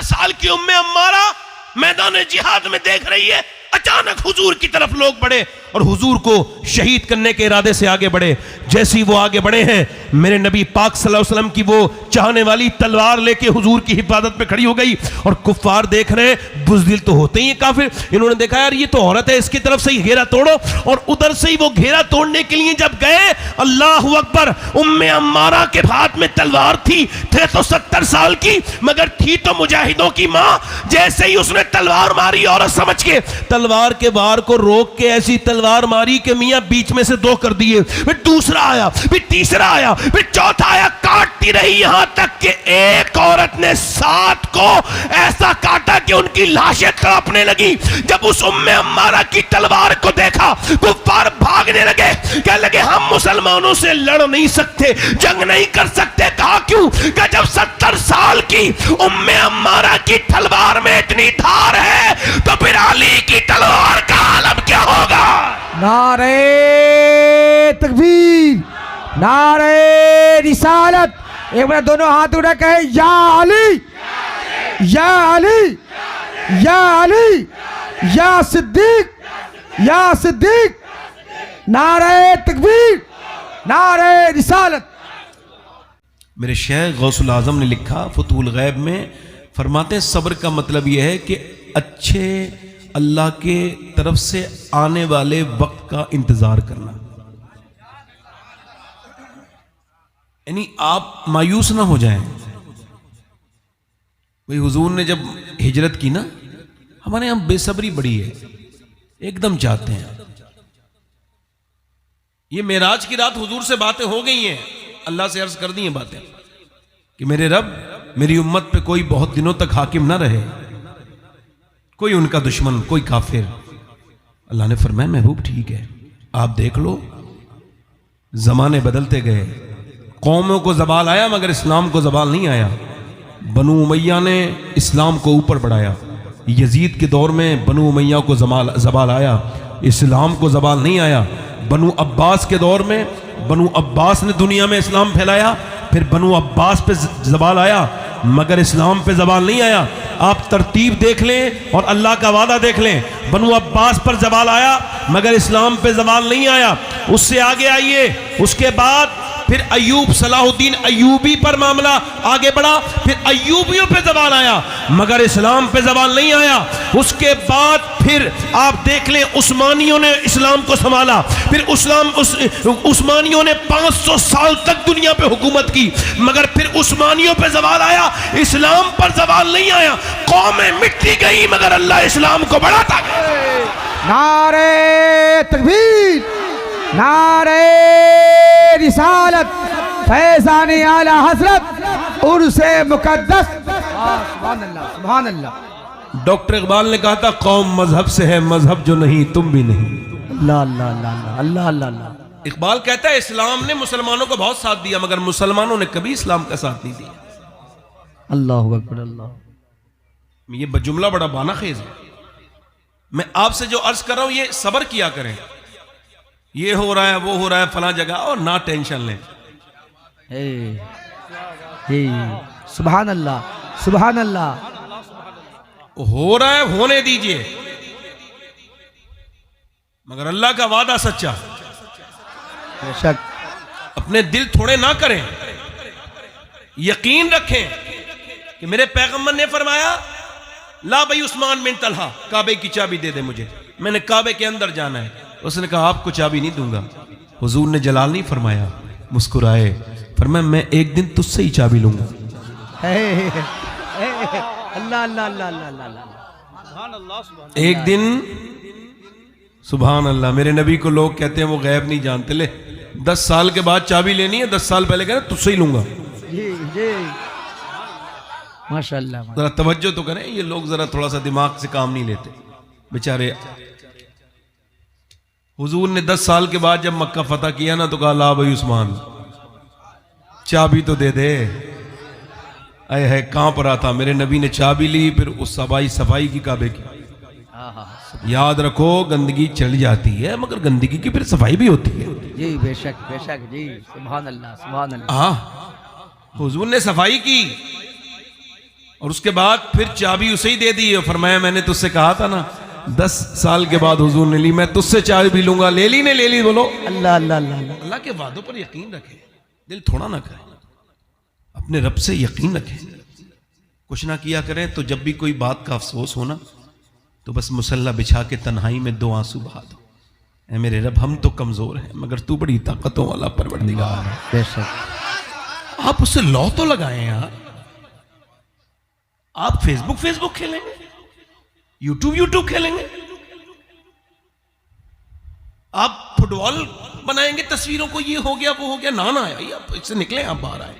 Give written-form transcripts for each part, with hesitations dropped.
70 साल की उम्मे अम्मारा मैदान जिहाद में देख रही है। अचानक हुजूर की तरफ लोग बढ़े और हुजूर को शहीद करने के इरादे से आगे बढ़े। जैसे ही वो आगे बढ़े हैं, मेरे नबी पाक सल्लल्लाहु अलैहि वसल्लम की वो चाहने वाली तलवार लेके हुजूर की हिफाजत में खड़ी हो गई। और कुफ्फार देख रहे हैं, बुज़दिल तो होते ही हैं काफिर। इन्होंने देखा यार ये तो औरत है, इसकी तरफ से ही घेरा तोड़ो। और उधर से ही वो घेरा तोड़ने के लिए जब गए, अल्लाहु अकबर, उम्मे अम्मारा के हाथ में तलवार थी। थे तो 70 साल की, मगर थी तो मुजाहिदों की मां। जैसे ही उसने तलवार मारी, औरत समझ के तलवार के वार को रोक के ऐसी तलवार मारी कि मियां बीच में से 2 कर दिए। फिर दूसरा आया, फिर तीसरा आया, फिर चौथा आया। काटती रही यहां तक कि एक औरत ने 7 को ऐसा काटा कि उनकी लाशें कांपने लगी। जब उस उम्मे अम्मारा की तलवार को देखा, कुफ्फार भागने लगे। कहने लगे हम मुसलमानों से लड़ नहीं सकते, जंग नहीं कर सकते। कहा क्यों? कि जब 70 साल की उम्मे अम्मारा की तलवार में इतनी धार है, तो फिर अली की तलवार का आलम क्या होगा? नारे तकबीर, नारे रिसालत। एक बार दोनों हाथ उठा कहे या अली, या अली, या अली, या सिद्दीक, या सिद्दीक। नारे तकबीर, नारे रिसालत। मेरे शेख गौसुल आजम ने लिखा फतहुल गैब में, फरमाते सब्र का मतलब यह है कि अच्छे अल्लाह के तरफ से आने वाले वक्त का इंतजार करना। यानी आप मायूस ना हो जाएं। भाई हुजूर ने जब हिजरत की ना, हमारे यहां बेसब्री बड़ी है, एकदम चाहते हैं। ये मेराज की रात हुजूर से बातें हो गई हैं, अल्लाह से अर्ज कर दी हैं बातें कि मेरे रब, मेरी उम्मत पे कोई बहुत दिनों तक हाकिम ना रहे, कोई उनका दुश्मन, कोई काफिर। अल्लाह ने फरमाया महबूब ठीक है, आप देख लो, जमाने बदलते गए, कौमों को जबाल आया मगर इस्लाम को जबाल नहीं आया। बनु उमैया ने इस्लाम को ऊपर बढ़ाया। यजीद के दौर में बनु उमैया को जबाल आया, इस्लाम को जबाल नहीं आया। बनु अब्बास के दौर में बनु अब्बास ने दुनिया में इस्लाम फैलाया, फिर बनु अब्बास पे जबाल आया मगर इस्लाम पे जबाल नहीं आया। आप तरतीब देख लें और अल्लाह का वादा देख लें। बनु अब्बास पर जबाल आया मगर इस्लाम पे जबाल नहीं आया। उससे आगे आइए, उसके बाद फिर अय्यूब, सलाहुद्दीन अय्यूबी पर मामला आगे बढ़ा, फिर अय्यूबियों पे जबाल आया मगर इस्लाम पे जबाल नहीं आया। उसके बाद फिर आप देख लें, उस्मानियों ने इस्लाम को संभाला, फिर उस्मानियों ने 500 साल तक दुनिया पे हुकूमत की मगर फिर उस्मानियों पे जबाल आया, इस्लाम पर जबाल नहीं आया। कौमें मिटती गई मगर अल्लाह इस्लाम को बढ़ाता गया। नारे तकबीर, नारे रिसालत, फैज़ान आला हज़रत, उर्से मुक़द्दस। सुभान अल्लाह, सुभान अल्लाह। डॉक्टर इकबाल ने कहा था कौम मजहब से है, मजहब जो नहीं तुम भी नहीं। अल्लाह अल्लाह अल्लाह अल्लाह अल्लाह। इकबाल कहता है इस्लाम ने मुसलमानों को बहुत साथ दिया मगर मुसलमानों ने कभी इस्लाम का साथ नहीं दिया। अल्लाहु अकबर, अल्लाह। ये जुमला बड़ा बानाखेज है। मैं आपसे जो अर्ज कर रहा हूं, ये सब्र किया करें। ये हो रहा है, वो हो रहा है, फला जगह, और ना टेंशन लें। सुभान अल्लाह, सुभान अल्लाह। हो रहा है, होने दीजिए, मगर अल्लाह का वादा सच्चा। बेशक अपने दिल थोड़े ना करें, यकीन रखें कि मेरे पैगंबर ने फरमाया ला भाई उस्मान बिन तलहा, काबे की चाबी दे दे मुझे, मैंने काबे के अंदर जाना है। उसने कहा आपको चाबी नहीं दूंगा। हुजूर ने जलाल नहीं फरमाया, मुस्कुराए, फरमाया मैं एक दिन तुझसे ही चाबी लूंगा। अल्लाह अल्लाह अल्लाह अल्लाह। एक दिन, सुभान अल्लाह, मेरे नबी को लोग कहते हैं वो गैब नहीं जानते। ले 10 साल के बाद चाबी लेनी है, 10 साल पहले कहना तुझसे ही लूंगा। माशाअल्लाह। जरा तवज्जो तो करें, ये लोग जरा थोड़ा सा दिमाग से काम नहीं लेते बेचारे। हुजूर ने 10 साल के बाद जब मक्का फतह किया ना, तो कहा ला भाई उस्मान चाबी तो दे दे। अय है कांप रहा था। मेरे नबी ने चाबी ली, फिर उस सफाई की काबे की। याद रखो गंदगी चली जाती है मगर गंदगी की फिर सफाई भी होती है। जी बेशक बेशक जी, सुभान अल्लाह, सुभान अल्लाह। हाँ, हुजूर ने सफाई की और उसके बाद फिर चाबी उसे ही दे दी और फरमाया मैंने तुझसे कहा था ना 10 साल के बाद हुजूर ने ली, मैं तुझसे चाबी भी लूंगा। ले ली ने ले ली। बोलो अल्लाह अल्लाह अल्लाह अल्लाह। अल्लाह के वादों पर यकीन रखें, दिल थोड़ा ना करें, अपने रब से यकीन रखें। कुछ ना किया करें तो जब भी कोई बात का अफसोस हो ना तो बस मुसल्ला बिछा के तन्हाई में 2 आंसू बहा दो। ऐ मेरे रब हम तो कमजोर हैं मगर तू बड़ी ताकतों वाला परवरदिगार है। बेशक। आप उससे लौ तो लगाएं यार। आप फेसबुक खेलेंगे, यूट्यूब खेलेंगे, आप फुटबॉल बनाएंगे तस्वीरों को, ये हो गया वो हो गया। ना ना आप इससे निकलें, आप बाहर आए।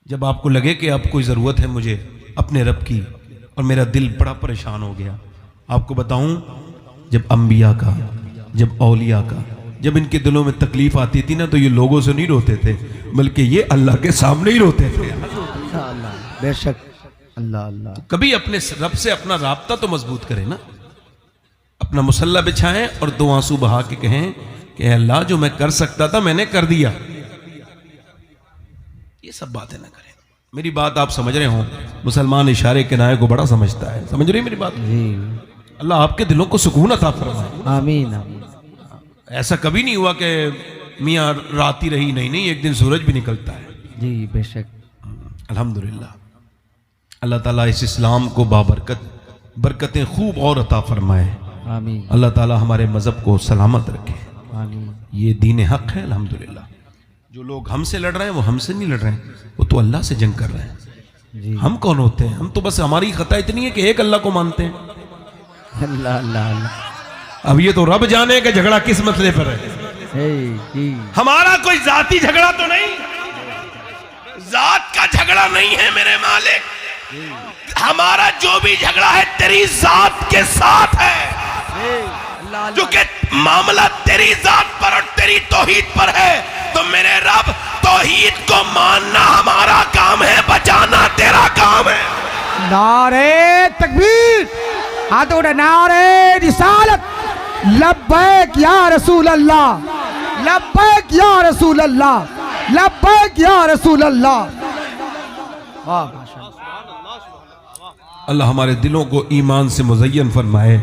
जब आपको लगे कि आप कोई जरूरत है मुझे अपने रब की और मेरा दिल बड़ा परेशान हो गया, आपको बताऊं जब अंबिया का, जब औलिया का, जब इनके दिलों में तकलीफ आती थी ना तो ये लोगों से नहीं रोते थे बल्कि ये अल्लाह के सामने ही रोते थे। अल्लाह अल्लाह। बेशक। अल्लाह अल्लाह। कभी अपने रब से अपना राब्ता तो मजबूत करें ना। अपना मुसल्ला बिछाएं और 2 आंसू बहा के कहें कि अल्लाह जो मैं कर सकता था मैंने कर दिया। ये सब बातें ना करें। मेरी बात आप समझ रहे हो? मुसलमान इशारे किनारे को बड़ा समझता है। समझ रहे मेरी बात? जी। अल्लाह आपके दिलों को सुकून अता फरमाए। आमीन आमीन। ऐसा कभी नहीं हुआ कि मियाँ रात ही रही, नहीं, एक दिन सूरज भी निकलता है। जी बेशक। अल्हम्दुलिल्लाह। अल्लाह ताला इस इस्लाम को बरकतें खूब और अता फरमाए। आमीन। अल्लाह ताला हमारे मज़हब को सलामत रखे। आमीन। ये दीन हक है अल्हम्दुलिल्लाह। जो लोग हमसे लड़ रहे हैं वो हमसे नहीं लड़ रहे हैं, वो तो अल्लाह से जंग कर रहे हैं। जी। हम कौन होते हैं? हम तो बस, हमारी खता इतनी है कि एक अल्लाह को मानते हैं। अल्लाह अल्लाह अल्लाह। अब ये तो रब जाने का झगड़ा किस मसले पर है। जी। हमारा कोई जाती झगड़ा तो नहीं, जात का झगड़ा नहीं है मेरे मालिक। हमारा जो भी झगड़ा है तेरी जात के साथ है, क्योंकि मामला तेरी जात पर और तेरी तौहीद पर है। तो मेरे रब, तौहीद को मानना हमारा काम है, बचाना तेरा काम है। नारे तकबीर, हाथ उठा, नारे रिसालत, लब्बैक या रसूल अल्लाह, लब्बैक या रसूल अल्लाह, लब्बैक या रसूल अल्लाह। वाह माशाअल्लाह। अल्लाह हमारे दिलों को ईमान से मुज़य्यन फरमाए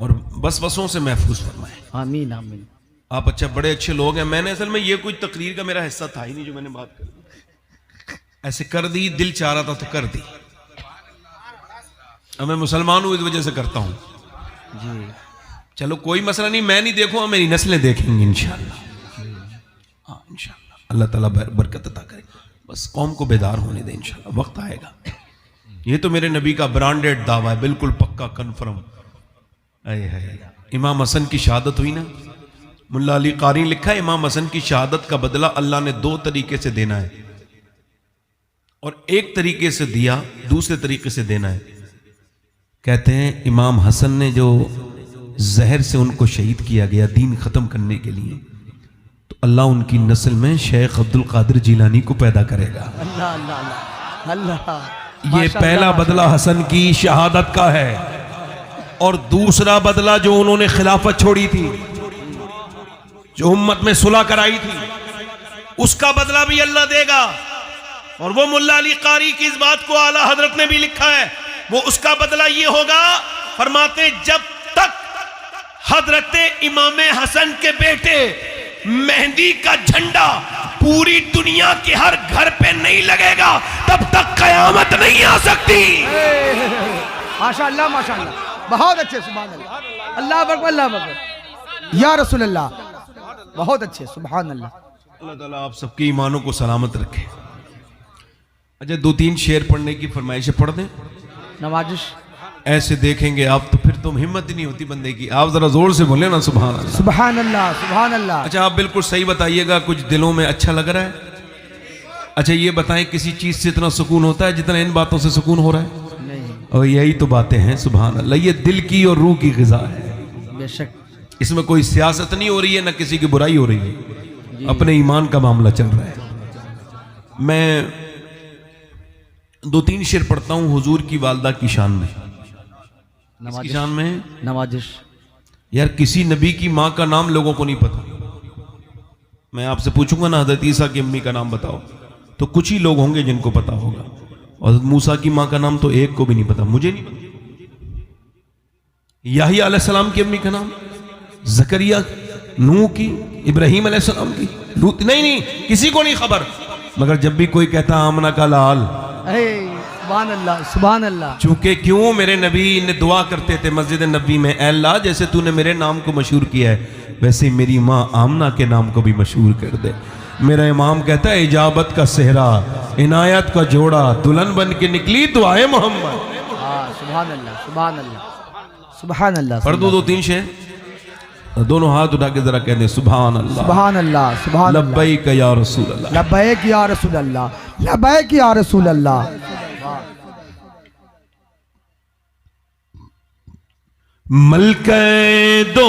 और वसवसों से महफूज फरमाए। आमीन आमीन। आप अच्छा बड़े अच्छे लोग हैं। मैंने असल में ये कोई तकरीर का मेरा हिस्सा था ही नहीं जो मैंने बात कर दी, ऐसे कर दी, दिल चाह रहा था तो कर दी। अब मैं मुसलमान हूं इस वजह से करता हूं। जी। चलो कोई मसला नहीं, मैं नहीं देखूंगा, मेरी नस्लें देखेंगी इंशाअल्लाह। हाँ इंशाअल्लाह अल्लाह ताला बरकत अता करे। बस कौम को बेदार होने दे, इंशाअल्लाह वक्त आएगा। ये तो मेरे नबी का ब्रांडेड दावा है, बिल्कुल पक्का कन्फर्म। इमाम हसन की शहादत हुई ना, मुल्ला अली कारी लिखा है इमाम हसन की शहादत का बदला अल्लाह ने 2 तरीके से देना है, और एक तरीके से दिया, दूसरे तरीके से देना है। कहते हैं इमाम हसन ने जो जहर से उनको शहीद किया गया दीन खत्म करने के लिए, तो अल्लाह उनकी नस्ल में शेख अब्दुल कादिर जिलानी को पैदा करेगा। अल्लाह अल्लाह अल्लाह। ये पहला बदला हसन की शहादत का है, और दूसरा बदला जो उन्होंने खिलाफत छोड़ी थी, जो उम्मत में सुलह कराई थी, उसका बदला भी अल्लाह देगा। और वो मुल्ला अली कारी की इस बात को आला हजरत ने भी लिखा है, वो उसका बदला ये होगा, फरमाते जब तक हजरत इमाम हसन के बेटे मेहंदी का झंडा पूरी दुनिया के हर घर पे नहीं लगेगा तब तक कयामत नहीं आ सकती। माशाअल्लाह माशाअल्लाह, बहुत अच्छे, सुभान अल्लाह, अल्लाह अकबर, अल्लाह अकबर, या रसूल अल्लाह, बहुत अच्छे, सुभान अल्लाह। अल्लाह ताला आप सबके ईमानों को सलामत रखे। अच्छा 2-3 शेर पढ़ने की फरमाइशें पढ़ दें, नवाजिश। ऐसे देखेंगे आप तो फिर तुम हिम्मत ही नहीं होती बंदे की। आप जरा जोर से बोले ना सुभान अल्लाह। सुभान अल्लाह सुभान अल्लाह। अच्छा आप बिल्कुल सही बताइएगा, कुछ दिलों में अच्छा लग रहा है? अच्छा ये बताएं किसी चीज से इतना सुकून होता है जितना इन बातों से सुकून हो रहा है? नहीं। और यही तो बातें हैं सुभान अल्लाह, ये दिल की और रूह की ग़िज़ा है। बेशक। इसमें कोई सियासत नहीं हो रही है, ना किसी की बुराई हो रही है, अपने ईमान का मामला चल रहा है। मैं 2-3 शेर पढ़ता हूं हुजूर की वालदा की शान में। किसकी शान में? नवाजिश। यार किसी नबी की माँ का नाम लोगों को नहीं पता। मैं आपसे पूछूंगा ना हज़रत ईसा की अम्मी का नाम बताओ, तो कुछ ही लोग होंगे जिनको पता होगा। और मूसा की मां का नाम तो एक को भी नहीं पता, मुझे नहीं पता। याहिया अलैहिस्सलाम की अम्मी का नाम, जकरिया, नूह की, इब्राहीम अलैहिस्सलाम की, लूत, नहीं किसी को नहीं खबर। मगर जब भी कोई कहता आमना का लाल, सुभान अल्लाह, सुभान अल्लाह। चूंकि क्यों मेरे नबी ने दुआ करते थे मस्जिद नबी में, ऐ अल्लाह जैसे तूने मेरे नाम को मशहूर किया है वैसे ही मेरी माँ आमना के नाम को भी मशहूर कर दे। मेरा इमाम कहता है इजाबत का सेहरा, इनायत का जोड़ा, दुल्हन बन के निकली दुआए मोहम्मद। सुभान अल्लाह, सुभान अल्लाह, सुभान अल्लाह। पढ़ दो 2-3 शेर, दोनों हाथ उठा के जरा कह दे सुभान अल्लाह, सुभान अल्लाह, सुभान अल्लाह, लब्बैक या रसूल अल्लाह, लब्बैक या रसूल अल्लाह, लब्बैक या रसूल अल्लाह। मलके दो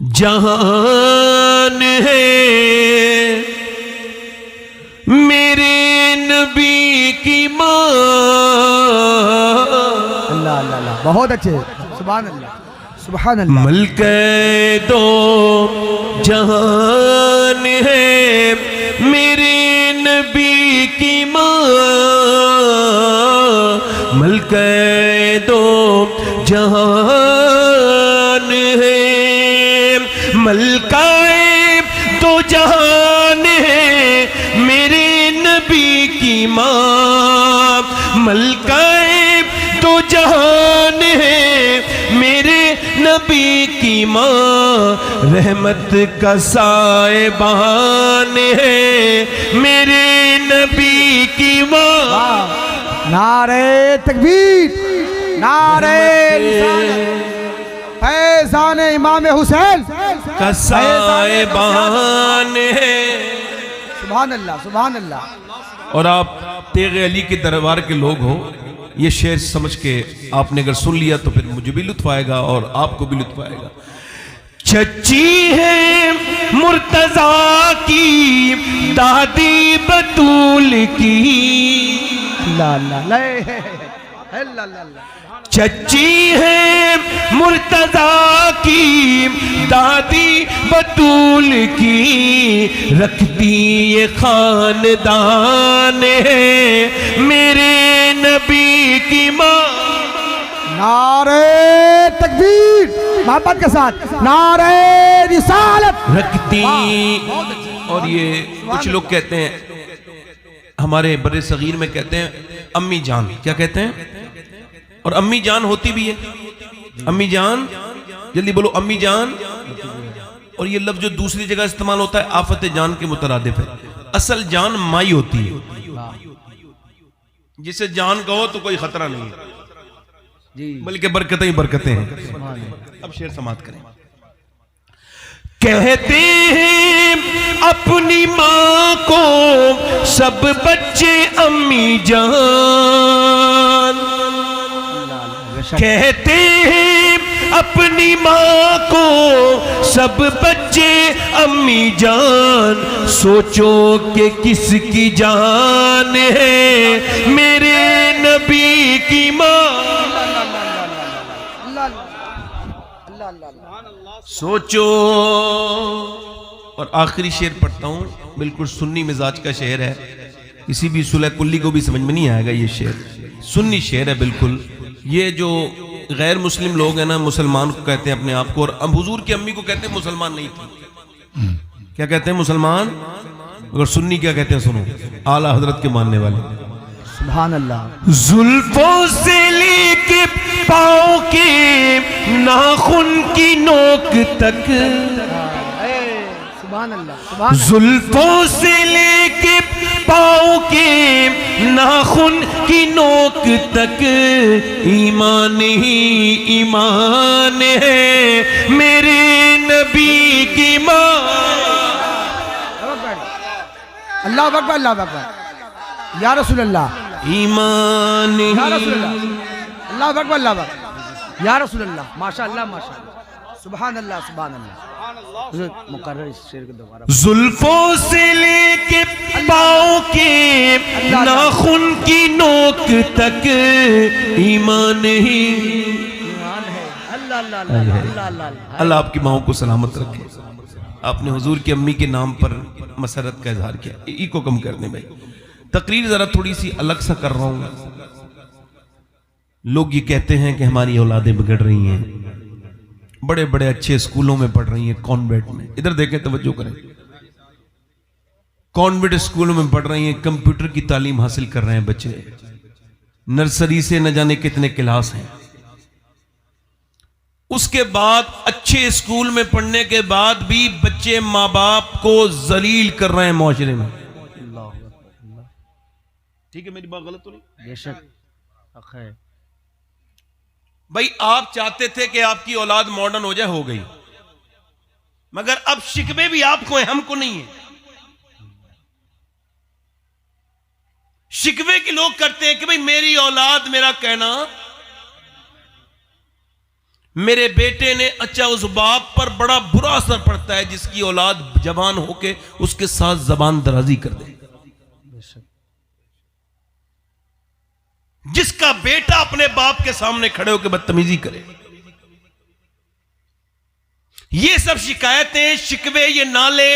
जहान है मेरे नबी की माँ। अल्लाह अल्लाह अल्लाह, बहुत अच्छे, सुभान अल्लाह, सुभान अल्लाह। मलके दो जहान है मेरे नबी की माँ, मलके दो जहान है, मलकाए दो जहान है मेरे नबी की माँ, मलकाए दो जहान है मेरे नबी की माँ, रहमत का साहिबान है मेरे नबी की माँ। नारे तकबीर, नारे रिसालत, फैज़ान इमाम हुसैन का साहिबान है। सुभान अल्लाह, सुभान अल्लाह। और आप तेग़े अली के दरबार के लोग हो, ये शेर समझ के आपने अगर सुन लिया तो फिर मुझे भी लुत्फ आएगा और आपको भी लुत्फ आएगा। चच्ची है मुर्तजा की दादी बतूल की, ला ला ला ला ला, चच्ची है मुर्तजा की दादी बतूल की, रखती ये खानदान है मेरे नबी की माँ। नारे तकबीर, मोहब्बत के साथ नारे रिसालत रखती। और ये कुछ लोग कहते हैं हमारे बड़े सगीर में कहते हैं अम्मी जान, क्या कहते हैं? और अम्मी जान होती भी है, अम्मी जान, जल्दी बोलो अम्मी जान। और ये लफ्ज जो दूसरी जगह इस्तेमाल होता है आफत जान के मुतरादिफ है। असल जान माई होती है, जिसे जान कहो तो कोई खतरा नहीं है जी, बल्कि बरकतें ही बरकतें हैं। अब शेर समाप्त करें। कहते हैं अपनी माँ को सब बच्चे अम्मी जान, कहते हैं अपनी माँ को सब बच्चे अम्मी जान, सोचो कि किसकी जान है मेरे नबी की माँ। सोचो। और आखिरी शेर पढ़ता हूं, बिल्कुल सुन्नी मिजाज का शेर है, किसी भी सुलह कुल्ली को भी समझ में नहीं आएगा। ये शेर सुन्नी शेर है बिल्कुल। ये जो गैर मुस्लिम लोग हैं ना, मुसलमान को कहते हैं अपने आप को, और अब हुजूर की अम्मी को कहते हैं मुसलमान नहीं थी, क्या कहते हैं मुसलमान। और सुन्नी क्या कहते हैं सुनो, आला हजरत के मानने वाले। सुभान अल्लाह। जुल्फों से लेके पाँव के नाखून की नोक तक, सुभान अल्लाह, सुभान जुल्फों से लेके पाँव के नाखून की नोक तक, ईमान ही ईमान है मेरे नबी की माँ। अल्लाह अकबर, अल्लाह अकबर, या रसूल अल्लाह, ईमान या ही। रसूल अल्लाह, अल्लाह अकबर, अल्लाह अकबर, या रसूल अल्लाह, माशा अल्लाह, माशा अल्लाह, सुभान अल्लाह, सुभान अल्लाह। मुकर्रर इस शेर को दोबारा। जुल्फों से लेके पाँव के नाखून की नोक तक, ईमान ही ईमान है। अल्लाह अल्लाह अल्लाह अल्लाह अल्लाह। अल्लाह आपकी माओं को सलामत रखे। आपने हुजूर की अम्मी के नाम पर मसरत का इजहार किया, इको कम करने भाई। तकरीर जरा थोड़ी सी अलग सा कर रहा हूं। लोग ये कहते हैं कि हमारी औलादें बिगड़ रही हैं, बड़े बड़े अच्छे स्कूलों में पढ़ रही हैं, कॉन्वेंट में। इधर देखें, तवज्जो करें, कॉन्वेंट स्कूलों में पढ़ रही हैं, कंप्यूटर की तालीम हासिल कर रहे हैं बच्चे, नर्सरी से न जाने कितने क्लास हैं। उसके बाद अच्छे स्कूल में पढ़ने के बाद भी बच्चे माँ बाप को जलील कर रहे हैं माशरे में। ठीक है, मेरी बात गलत तो नहीं? बेशक है भाई, आप चाहते थे कि आपकी औलाद मॉडर्न हो जाए, हो गई, मगर अब शिकवे भी आपको है, हमको नहीं है। शिकवे के लोग करते हैं कि भाई मेरी औलाद, मेरा कहना, मेरे बेटे ने, अच्छा उस बाप पर बड़ा बुरा असर पड़ता है जिसकी औलाद जवान होके उसके साथ जबान दराजी कर दे, जिसका बेटा अपने बाप के सामने खड़े होकर बदतमीजी करे। ये सब शिकायतें, शिकवे, ये नाले,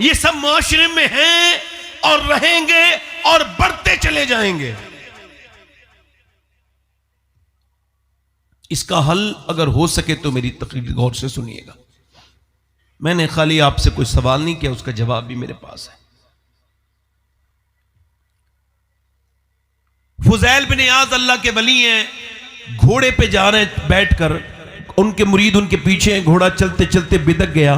ये सब मुआशरे में हैं और रहेंगे और बढ़ते चले जाएंगे। इसका हल अगर हो सके तो मेरी तकरीर गौर से सुनिएगा। मैंने खाली आपसे कोई सवाल नहीं किया, उसका जवाब भी मेरे पास है। फुज़ैल बिन इयाज़ अल्लाह के वली हैं, घोड़े पे जा रहे हैं बैठकर, उनके मुरीद उनके पीछे हैं, घोड़ा चलते चलते बिदक गया।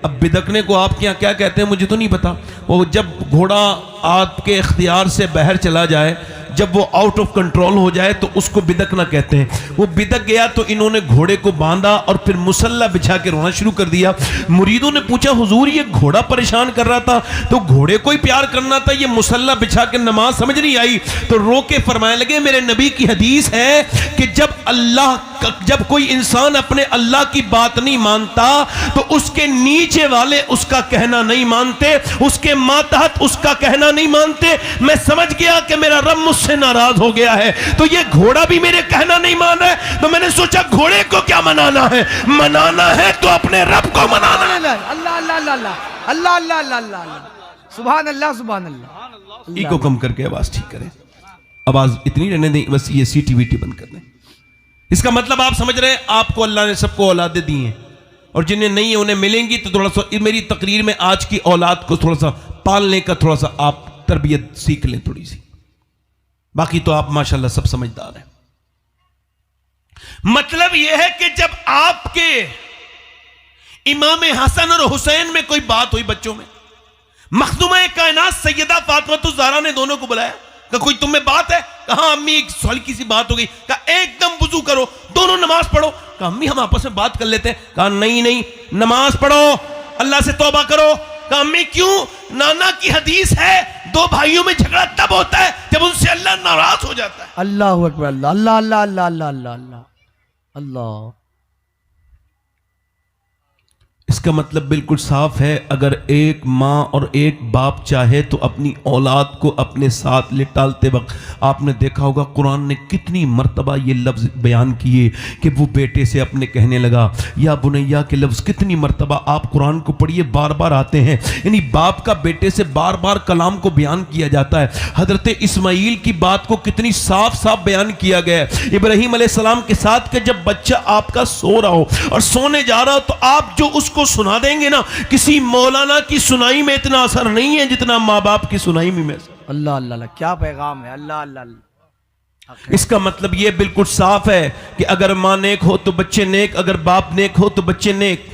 अब बिदकने को आपके यहाँ क्या कहते हैं मुझे तो नहीं पता। वो जब घोड़ा आपके इख्तियार से बाहर चला जाए, जब वो आउट ऑफ कंट्रोल हो जाए तो उसको बिदकना कहते हैं। वो बिदक गया तो इन्होंने घोड़े को बांधा और फिर मुसल्ला बिछा के रोना शुरू कर दिया। मुरीदों ने पूछा, हुजूर ये घोड़ा परेशान कर रहा था तो घोड़े को ही प्यार करना था, ये मुसल्ला बिछा के नमाज समझ नहीं आई। तो रो के फरमाने लगे, मेरे नबी की हदीस है कि जब कोई इंसान अपने अल्लाह की बात नहीं मानता तो उसके नीचे वाले उसका कहना नहीं मानते, उसके मातहत उसका कहना नहीं मानते। मैं समझ गया कि मेरा रब मुझसे नाराज हो गया है, तो ये घोड़ा भी मेरे कहना नहीं मान रहा है, तो मैंने सोचा घोड़े को क्या मनाना है, मनाना है तो अपने रब को मनाना है। अल्लाह अल्लाह अल्लाह अल्लाह अल्लाह अल्लाह अल्लाह, सुभान अल्लाह सुभान अल्लाह। इको कम करके आवाज ठीक करें, आवाज इतनी रहने दें, बस ये सीटीवीटी बंद कर दें। इसका मतलब आप समझ रहे हैं, आपको अल्लाह ने सबको औलादे दी हैं और जिन्हें नहीं है उन्हें मिलेंगी। तो थोड़ा सा मेरी तकरीर में आज की औलाद को थोड़ा सा पालने का थोड़ा सा आप तरबियत सीख लें थोड़ी सी, बाकी तो आप माशाल्लाह सब समझदार हैं। मतलब यह है कि जब आपके इमाम हसन और हुसैन में कोई बात हुई बच्चों में, मखदूमा कायनात सैयदा फातिमा ज़हरा ने दोनों को बुलाया, कहा कोई तुम में बात है? कहा अम्मी एक हल्की सी बात हो गई। कहा एकदम वुजू करो, दोनों नमाज पढ़ो। कहा अम्मी हम आपस में बात कर लेते हैं। कहा नहीं नहीं, नमाज पढ़ो, अल्लाह से तौबा करो। कहा अम्मी क्यों? नाना की हदीस है, दो भाइयों में झगड़ा तब होता है जब उनसे अल्लाह नाराज हो जाता है। अल्लाह अकबर, अल्लाह अल्लाह अल्लाह अल्लाह अल्लाह अल्लाह अल्लाह। इसका मतलब बिल्कुल साफ है, अगर एक माँ और एक बाप चाहे तो अपनी औलाद को अपने साथ लिटालते वक्त आपने देखा होगा कुरान ने कितनी मर्तबा ये लफ्ज़ बयान किए कि वो बेटे से अपने कहने लगा या बुनैया के लफ्ज़ कितनी मर्तबा आप कुरान को पढ़िए, बार बार आते हैं। यानी बाप का बेटे से बार बार कलाम को बयान किया जाता है। हज़रत इस्माइल की बात को कितनी साफ साफ बयान किया गया है। इब्राहीम अलैहिस्सलाम के साथ कि जब बच्चा आपका सो रहा हो और सोने जा रहा हो तो आप जो उसको सुना देंगे ना, किसी मौलाना की सुनाई में इतना असर नहीं है जितना माँ बाप की सुनाई में अल्लाह अल्लाह, क्या पैगाम है। अल्लाह अल्लाह। इसका मतलब यह बिल्कुल साफ है कि अगर माँ नेक हो तो बच्चे नेक, अगर बाप नेक हो तो बच्चे नेक।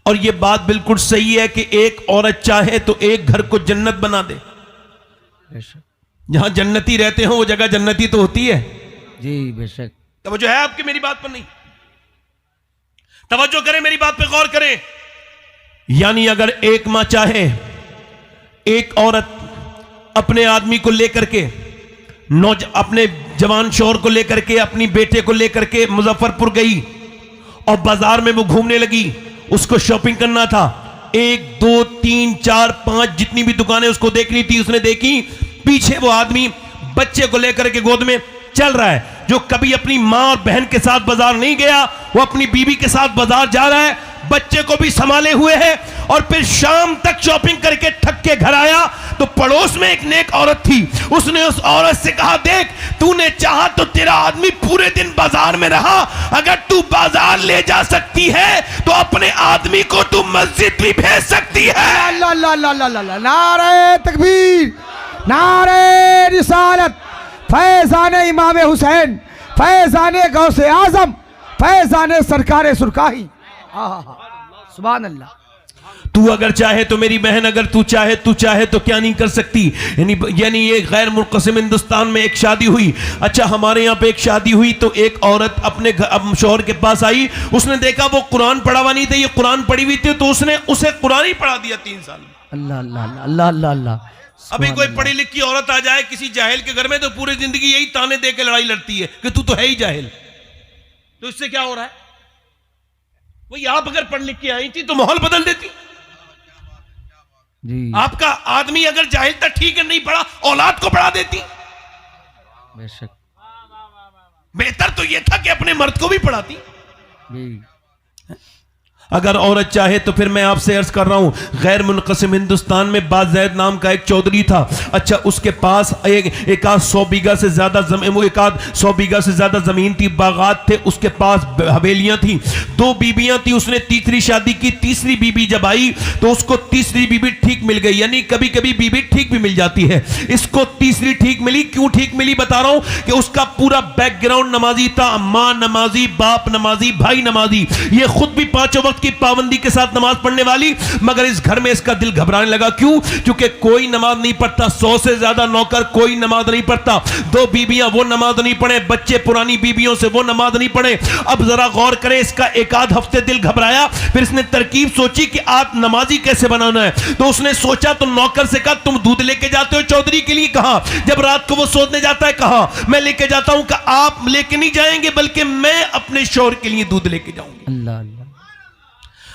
और यह बात बिल्कुल सही है कि एक औरत चाहे तो एक घर को जन्नत बना दे। जहां जन्नती रहते हो वो जगह जन्नती तो होती है जी, बेशक। तवज्जो है आपकी मेरी बात पर? नहीं, तवज्जो करें, मेरी बात पे गौर करें। यानी अगर एक मां चाहे, एक औरत अपने आदमी को लेकर के, अपने जवान शौहर को लेकर के, अपनी बेटे को लेकर के मुजफ्फरपुर गई और बाजार में वो घूमने लगी, उसको शॉपिंग करना था। 1 2 3 4 5 जितनी भी दुकानें उसको देखनी थी उसने देखी। पीछे वो आदमी बच्चे को लेकर के गोद में चल रहा है, जो कभी अपनी मां और बहन के साथ बाजार नहीं गया, वो अपनी बीवी के साथ बाजार जा रहा है। बच्चे को भी संभाले हुए है, और फिर शाम तक शॉपिंग करके थक के घर आया तो पड़ोस में एक नेक औरत थी। उसने उस औरत से कहा, देख तूने चाहा तो तेरा आदमी पूरे दिन बाजार में रहा, अगर तू बाजार ले जा सकती है तो अपने आदमी को तू मस्जिद भी भेज सकती है। अल्लाह अल्लाह अल्लाह अल्लाह अल्लाह, नारे तकबीर, नारे रिसालत, फैजान इमाम हुसैन, फैजान गौसे आजम, फैजान सरकार सुरकाही। सुभान अल्लाह। तू अगर चाहे तो मेरी बहन, अगर तू चाहे तो क्या नहीं कर सकती। यानी ये गैर मुनक़सिम हिंदुस्तान में एक शादी हुई। अच्छा, हमारे यहाँ पे एक शादी हुई तो एक औरत अपने शौहर के पास आई, उसने देखा वो कुरान पढ़ा हुआ नहीं था, ये कुरान पढ़ी हुई थी, तो उसने उसे कुरान ही पढ़ा दिया 3 साल में। अल्लाह अल्लाह अल्लाह अल्लाह अल्लाह। अभी कोई पढ़ी लिखी औरत आ जाए किसी जाहिल के घर में तो पूरी जिंदगी यही ताने दे के लड़ाई लड़ती है कि तू तो है ही जाहिल। तो इससे क्या हो रहा है? वही आप अगर पढ़ लिख के आई थी तो माहौल बदल देती जी। आपका आदमी अगर जाहिल था, ठीक है, नहीं पढ़ा, औलाद को पढ़ा देती। बेशक। बेहतर तो यह था कि अपने मर्द को भी पढ़ाती। जी। अगर औरत चाहे तो फिर मैं आपसे अर्ज कर रहा हूं, गैर मुनक़सिम हिंदुस्तान में बाज़ैद नाम का एक चौधरी था। अच्छा, उसके पास एक आध 100 बीघा से ज्यादा जमीन, वो एक आध 100 बीघा से ज्यादा जमीन थी, बागात थे, उसके पास हवेलियां थी, 2 बीबियां थी। उसने तीसरी शादी की, तीसरी बीबी जब आई तो उसको तीसरी बीबी ठीक मिल गई। यानी कभी कभी बीबी ठीक भी मिल जाती है, इसको तीसरी ठीक मिली। क्यों ठीक मिली बता रहा हूं कि उसका पूरा बैकग्राउंड नमाजी था, मां नमाजी, बाप नमाजी, भाई नमाजी, ये खुद भी 5 वक्त की पाबंदी के साथ नमाज पढ़ने वाली। मगर इस घर में इसका दिल घबराने लगा। क्यों? क्योंकि कोई नमाज नहीं पढ़ता, 100 से ज्यादा नौकर, कोई नमाज नहीं पढ़ता, 2 बीबियां वो नमाज नहीं पढ़े, बच्चे पुरानी बीबियों से वो नमाज नहीं पढ़े। अब जरा गौर करें, इसका एक आध हफ्ते दिल घबराया, फिर इसने तरकीब सोची कि आप नमाजी कैसे बनाना है। तो उसने सोचा तो नौकर से कहा, तुम दूध लेके जाते हो चौधरी के लिए? कहा। जब रात को वो सोने जाता है, कहा मैं लेके जाता हूं। कहा आप लेके नहीं जाएंगे बल्कि मैं अपने शौहर के लिए दूध लेके जाऊंगी। अल्लाह अल्लाह।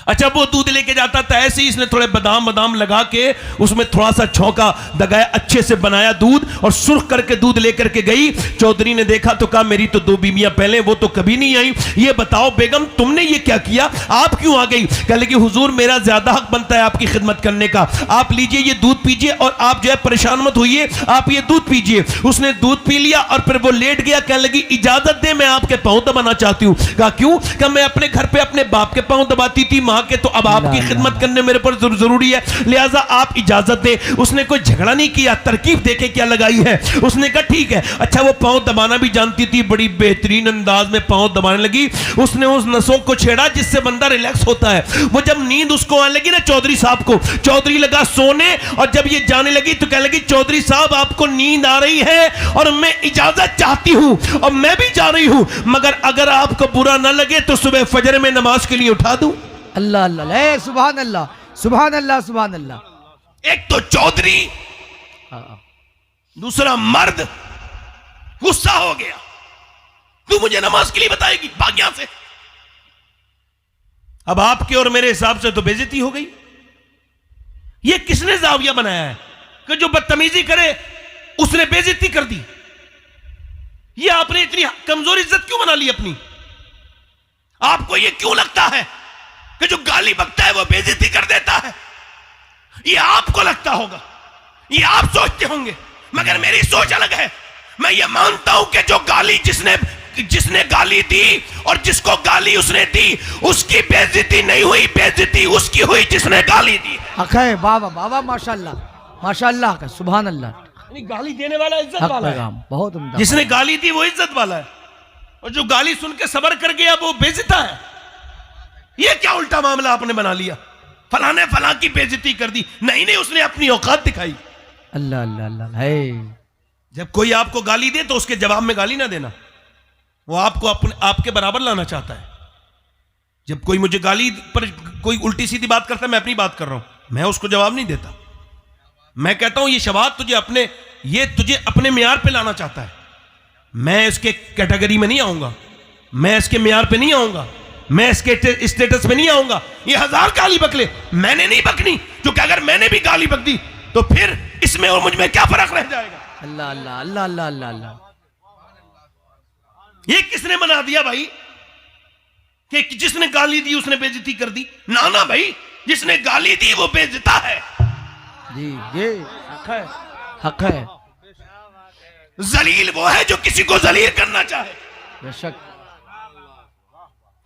अच्छा, वो दूध लेके जाता था, ऐसे ही इसने थोड़े बादाम लगा के उसमें थोड़ा सा छौंका दगाया, अच्छे से बनाया दूध और सुर्ख करके दूध लेकर के गई। चौधरी ने देखा तो कहा, मेरी तो 2 बीबियां पहले, वो तो कभी नहीं आई, ये बताओ बेगम तुमने ये क्या किया, आप क्यों आ गई? कह लगी, हुजूर मेरा ज्यादा हक बनता है आपकी खिदमत करने का, आप लीजिए ये दूध पीजिए और आप जो है परेशान मत होइए, आप ये दूध पीजिए। उसने दूध पी लिया और फिर वो लेट गया। कहने लगी, इजाजत दे, मैं आपके पांव दबाना चाहती हूँ। कहा क्यों? कहा मैं अपने घर पे अपने बाप के पांव दबाती थी, के, तो अब आपकी खिदमत करने मेरे पर जरूरी है, लिहाजा आप इजाजत दे। उसने कोई झगड़ा नहीं किया, तरकीब देखे क्या लगाई है। उसने कहा ठीक है। अच्छा, वो पांव दबाना भी जानती थी, बड़ी बेहतरीन अंदाज में पांव दबाने लगी। उसने उस नसों को छेड़ा जिससे बंदा रिलैक्स होता है। वो जब नींद उसको आने लगी ना चौधरी साहब को, चौधरी लगा सोने, और जब ये जाने लगी तो कहने लगी, चौधरी साहब आपको नींद आ रही है और मैं इजाजत चाहती हूं और मैं भी जा रही हूं, मगर अगर आपको बुरा ना लगे तो सुबह फजर में नमाज के लिए उठा दूं। अल्लाह अल्लाह, सुभान अल्लाह, सुभान अल्लाह, सुभान अल्लाह। एक तो चौधरी, दूसरा मर्द, गुस्सा हो गया, तू मुझे नमाज के लिए बताएगी, भाग यहां से। अब आपके और मेरे हिसाब से तो बेइज्जती हो गई। ये किसने जाविया बनाया है कि जो बदतमीजी करे उसने बेइज्जती कर दी? ये आपने इतनी कमजोर इज्जत क्यों बना ली अपनी? आपको ये क्यों लगता है कि जो गाली बकता है वो बेइज्जती कर देता है? ये आपको लगता होगा, ये आप सोचते होंगे, मगर मेरी सोच अलग है। मैं ये मानता हूं कि जो गाली जिसने गाली दी और जिसको गाली उसने दी, उसकी बेइज्जती नहीं हुई, बेइज्जती उसकी हुई जिसने गाली दी। अखे बाबा बाबा, माशाल्लाह माशाल्लाह का, सुभान अल्लाह। गाली देने वाला इज्जत वाला है, बहुत उम्दा। जिसने गाली दी वो इज्जत वाला है, और जो गाली सुन के सबर कर गया वो बेइज्जता है। ये क्या उल्टा मामला आपने बना लिया? फलाने फला की बेइज्जती कर दी? नहीं, उसने अपनी औकात दिखाई। अल्लाह अल्लाह अल्लाह है। जब कोई आपको गाली दे तो उसके जवाब में गाली ना देना, वो आपको आपके बराबर लाना चाहता है। जब कोई मुझे गाली पर कोई उल्टी सीधी बात करता है, मैं अपनी बात कर रहा हूं, मैं उसको जवाब नहीं देता। मैं कहता हूं ये शबाद तुझे अपने मियार पे लाना चाहता है, मैं इसके कैटेगरी में नहीं आऊंगा, मैं इसके मियार पे नहीं आऊंगा, मैं इसके स्टेटस पे नहीं आऊंगा। ये 1000 गाली बक ले, मैंने नहीं बकनी, क्योंकि अगर मैंने भी गाली बक दी तो फिर इसमें और मुझ में क्या फर्क रह जाएगा? अल्लाह अल्लाह अल्लाह अल्लाह अल्लाह। ये किसने बना दिया भाई? कि जिसने गाली दी उसने बेइज्जती कर दी। ना ना भाई, जिसने गाली दी वो बेइज्जता है। जी जी, हक है, हक है। जलील वो है जो किसी को जलील करना चाहे। बेशक,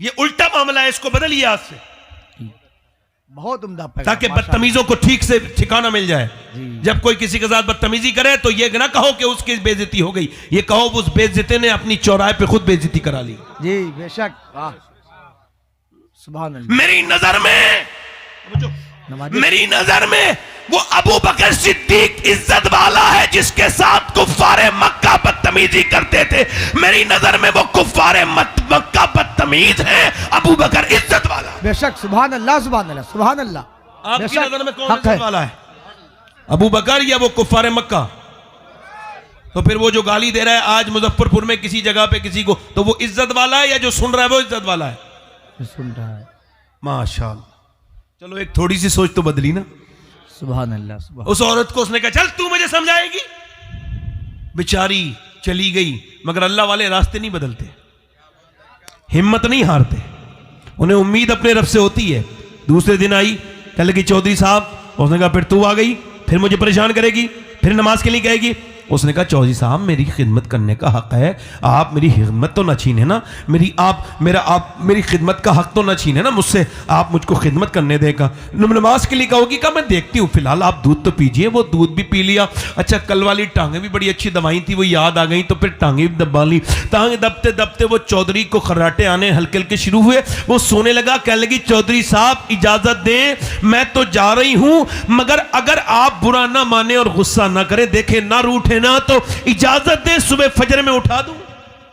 ये उल्टा मामला है, इसको बदलिए आज से, बहुत उम्दा पैगाम, ताकि माशाअल्लाह। बदतमीजों को ठीक से ठिकाना मिल जाए। जी। जब कोई किसी के साथ बदतमीजी करे तो ये ना कहो कि उसकी बेइज्जती हो गई, ये कहो उस बेइज्जती ने अपनी चौराहे पे खुद बेइज्जती करा ली। जी बेशक, वाह, सुभान अल्लाह। मेरी नजर में, नमाज़ी, मेरी नजर में वो अबू बकर सिद्दीक इज्जत वाला है जिसके साथ कुफ्फारे मक्का बदतमीजी करते थे। मेरी नजर में वो कुफ्फारे मक्का बदतमीज है, अबू बकर इज्जत वाला। बेशक, सुभान अल्लाह, सुभान अल्लाह, सुभान अल्लाह। आपकी बेशक, नजर में कौन हक इज्जत वाला है, अबू बकर या वो कुफ्फारे मक्का? तो फिर वो जो गाली दे रहा है आज मुजफ्फरपुर में किसी जगह पे किसी को, तो वो इज्जत वाला है या जो सुन रहा है वो इज्जत वाला है? सुन रहा है। माशाअल्लाह। चलो एक थोड़ी सी सोच तो बदली ना। सुभान अल्लाह, सुभान। उस औरत को उसने कहा चल तू मुझे समझाएगी, बेचारी चली गई। मगर अल्लाह वाले रास्ते नहीं बदलते, हिम्मत नहीं हारते, उन्हें उम्मीद अपने रब से होती है। दूसरे दिन आई, कह लगी चौधरी साहब, उसने कहा फिर तू आ गई, फिर मुझे परेशान करेगी, फिर नमाज के लिए कहेगी। उसने कहा चौधरी साहब मेरी खिदमत करने का हक है, आप मेरी खिदमत तो ना छीने ना, मेरी खिदमत का हक तो ना छीने ना मुझसे, आप मुझको खिदमत करने देगा। नमाज के लिए कहोगी, कहा मैं देखती हूँ, फिलहाल आप दूध तो पीजिए। वो दूध भी पी लिया। अच्छा, कल वाली टांगें भी बड़ी अच्छी दवाई थी, वो याद आ गई तो फिर टांगें भी दबा ली। टांगे दबते दबते वो चौधरी को खर्राटे आने हल्के हल्के शुरू हुए। वो सोने लगा, कहने लगी चौधरी साहब इजाजत दें, मैं तो जा रही हूं, मगर अगर आप बुरा ना माने और गुस्सा ना करें, देखे ना रूठे ना, तो इजाजत दे सुबह फजर में उठा दूं।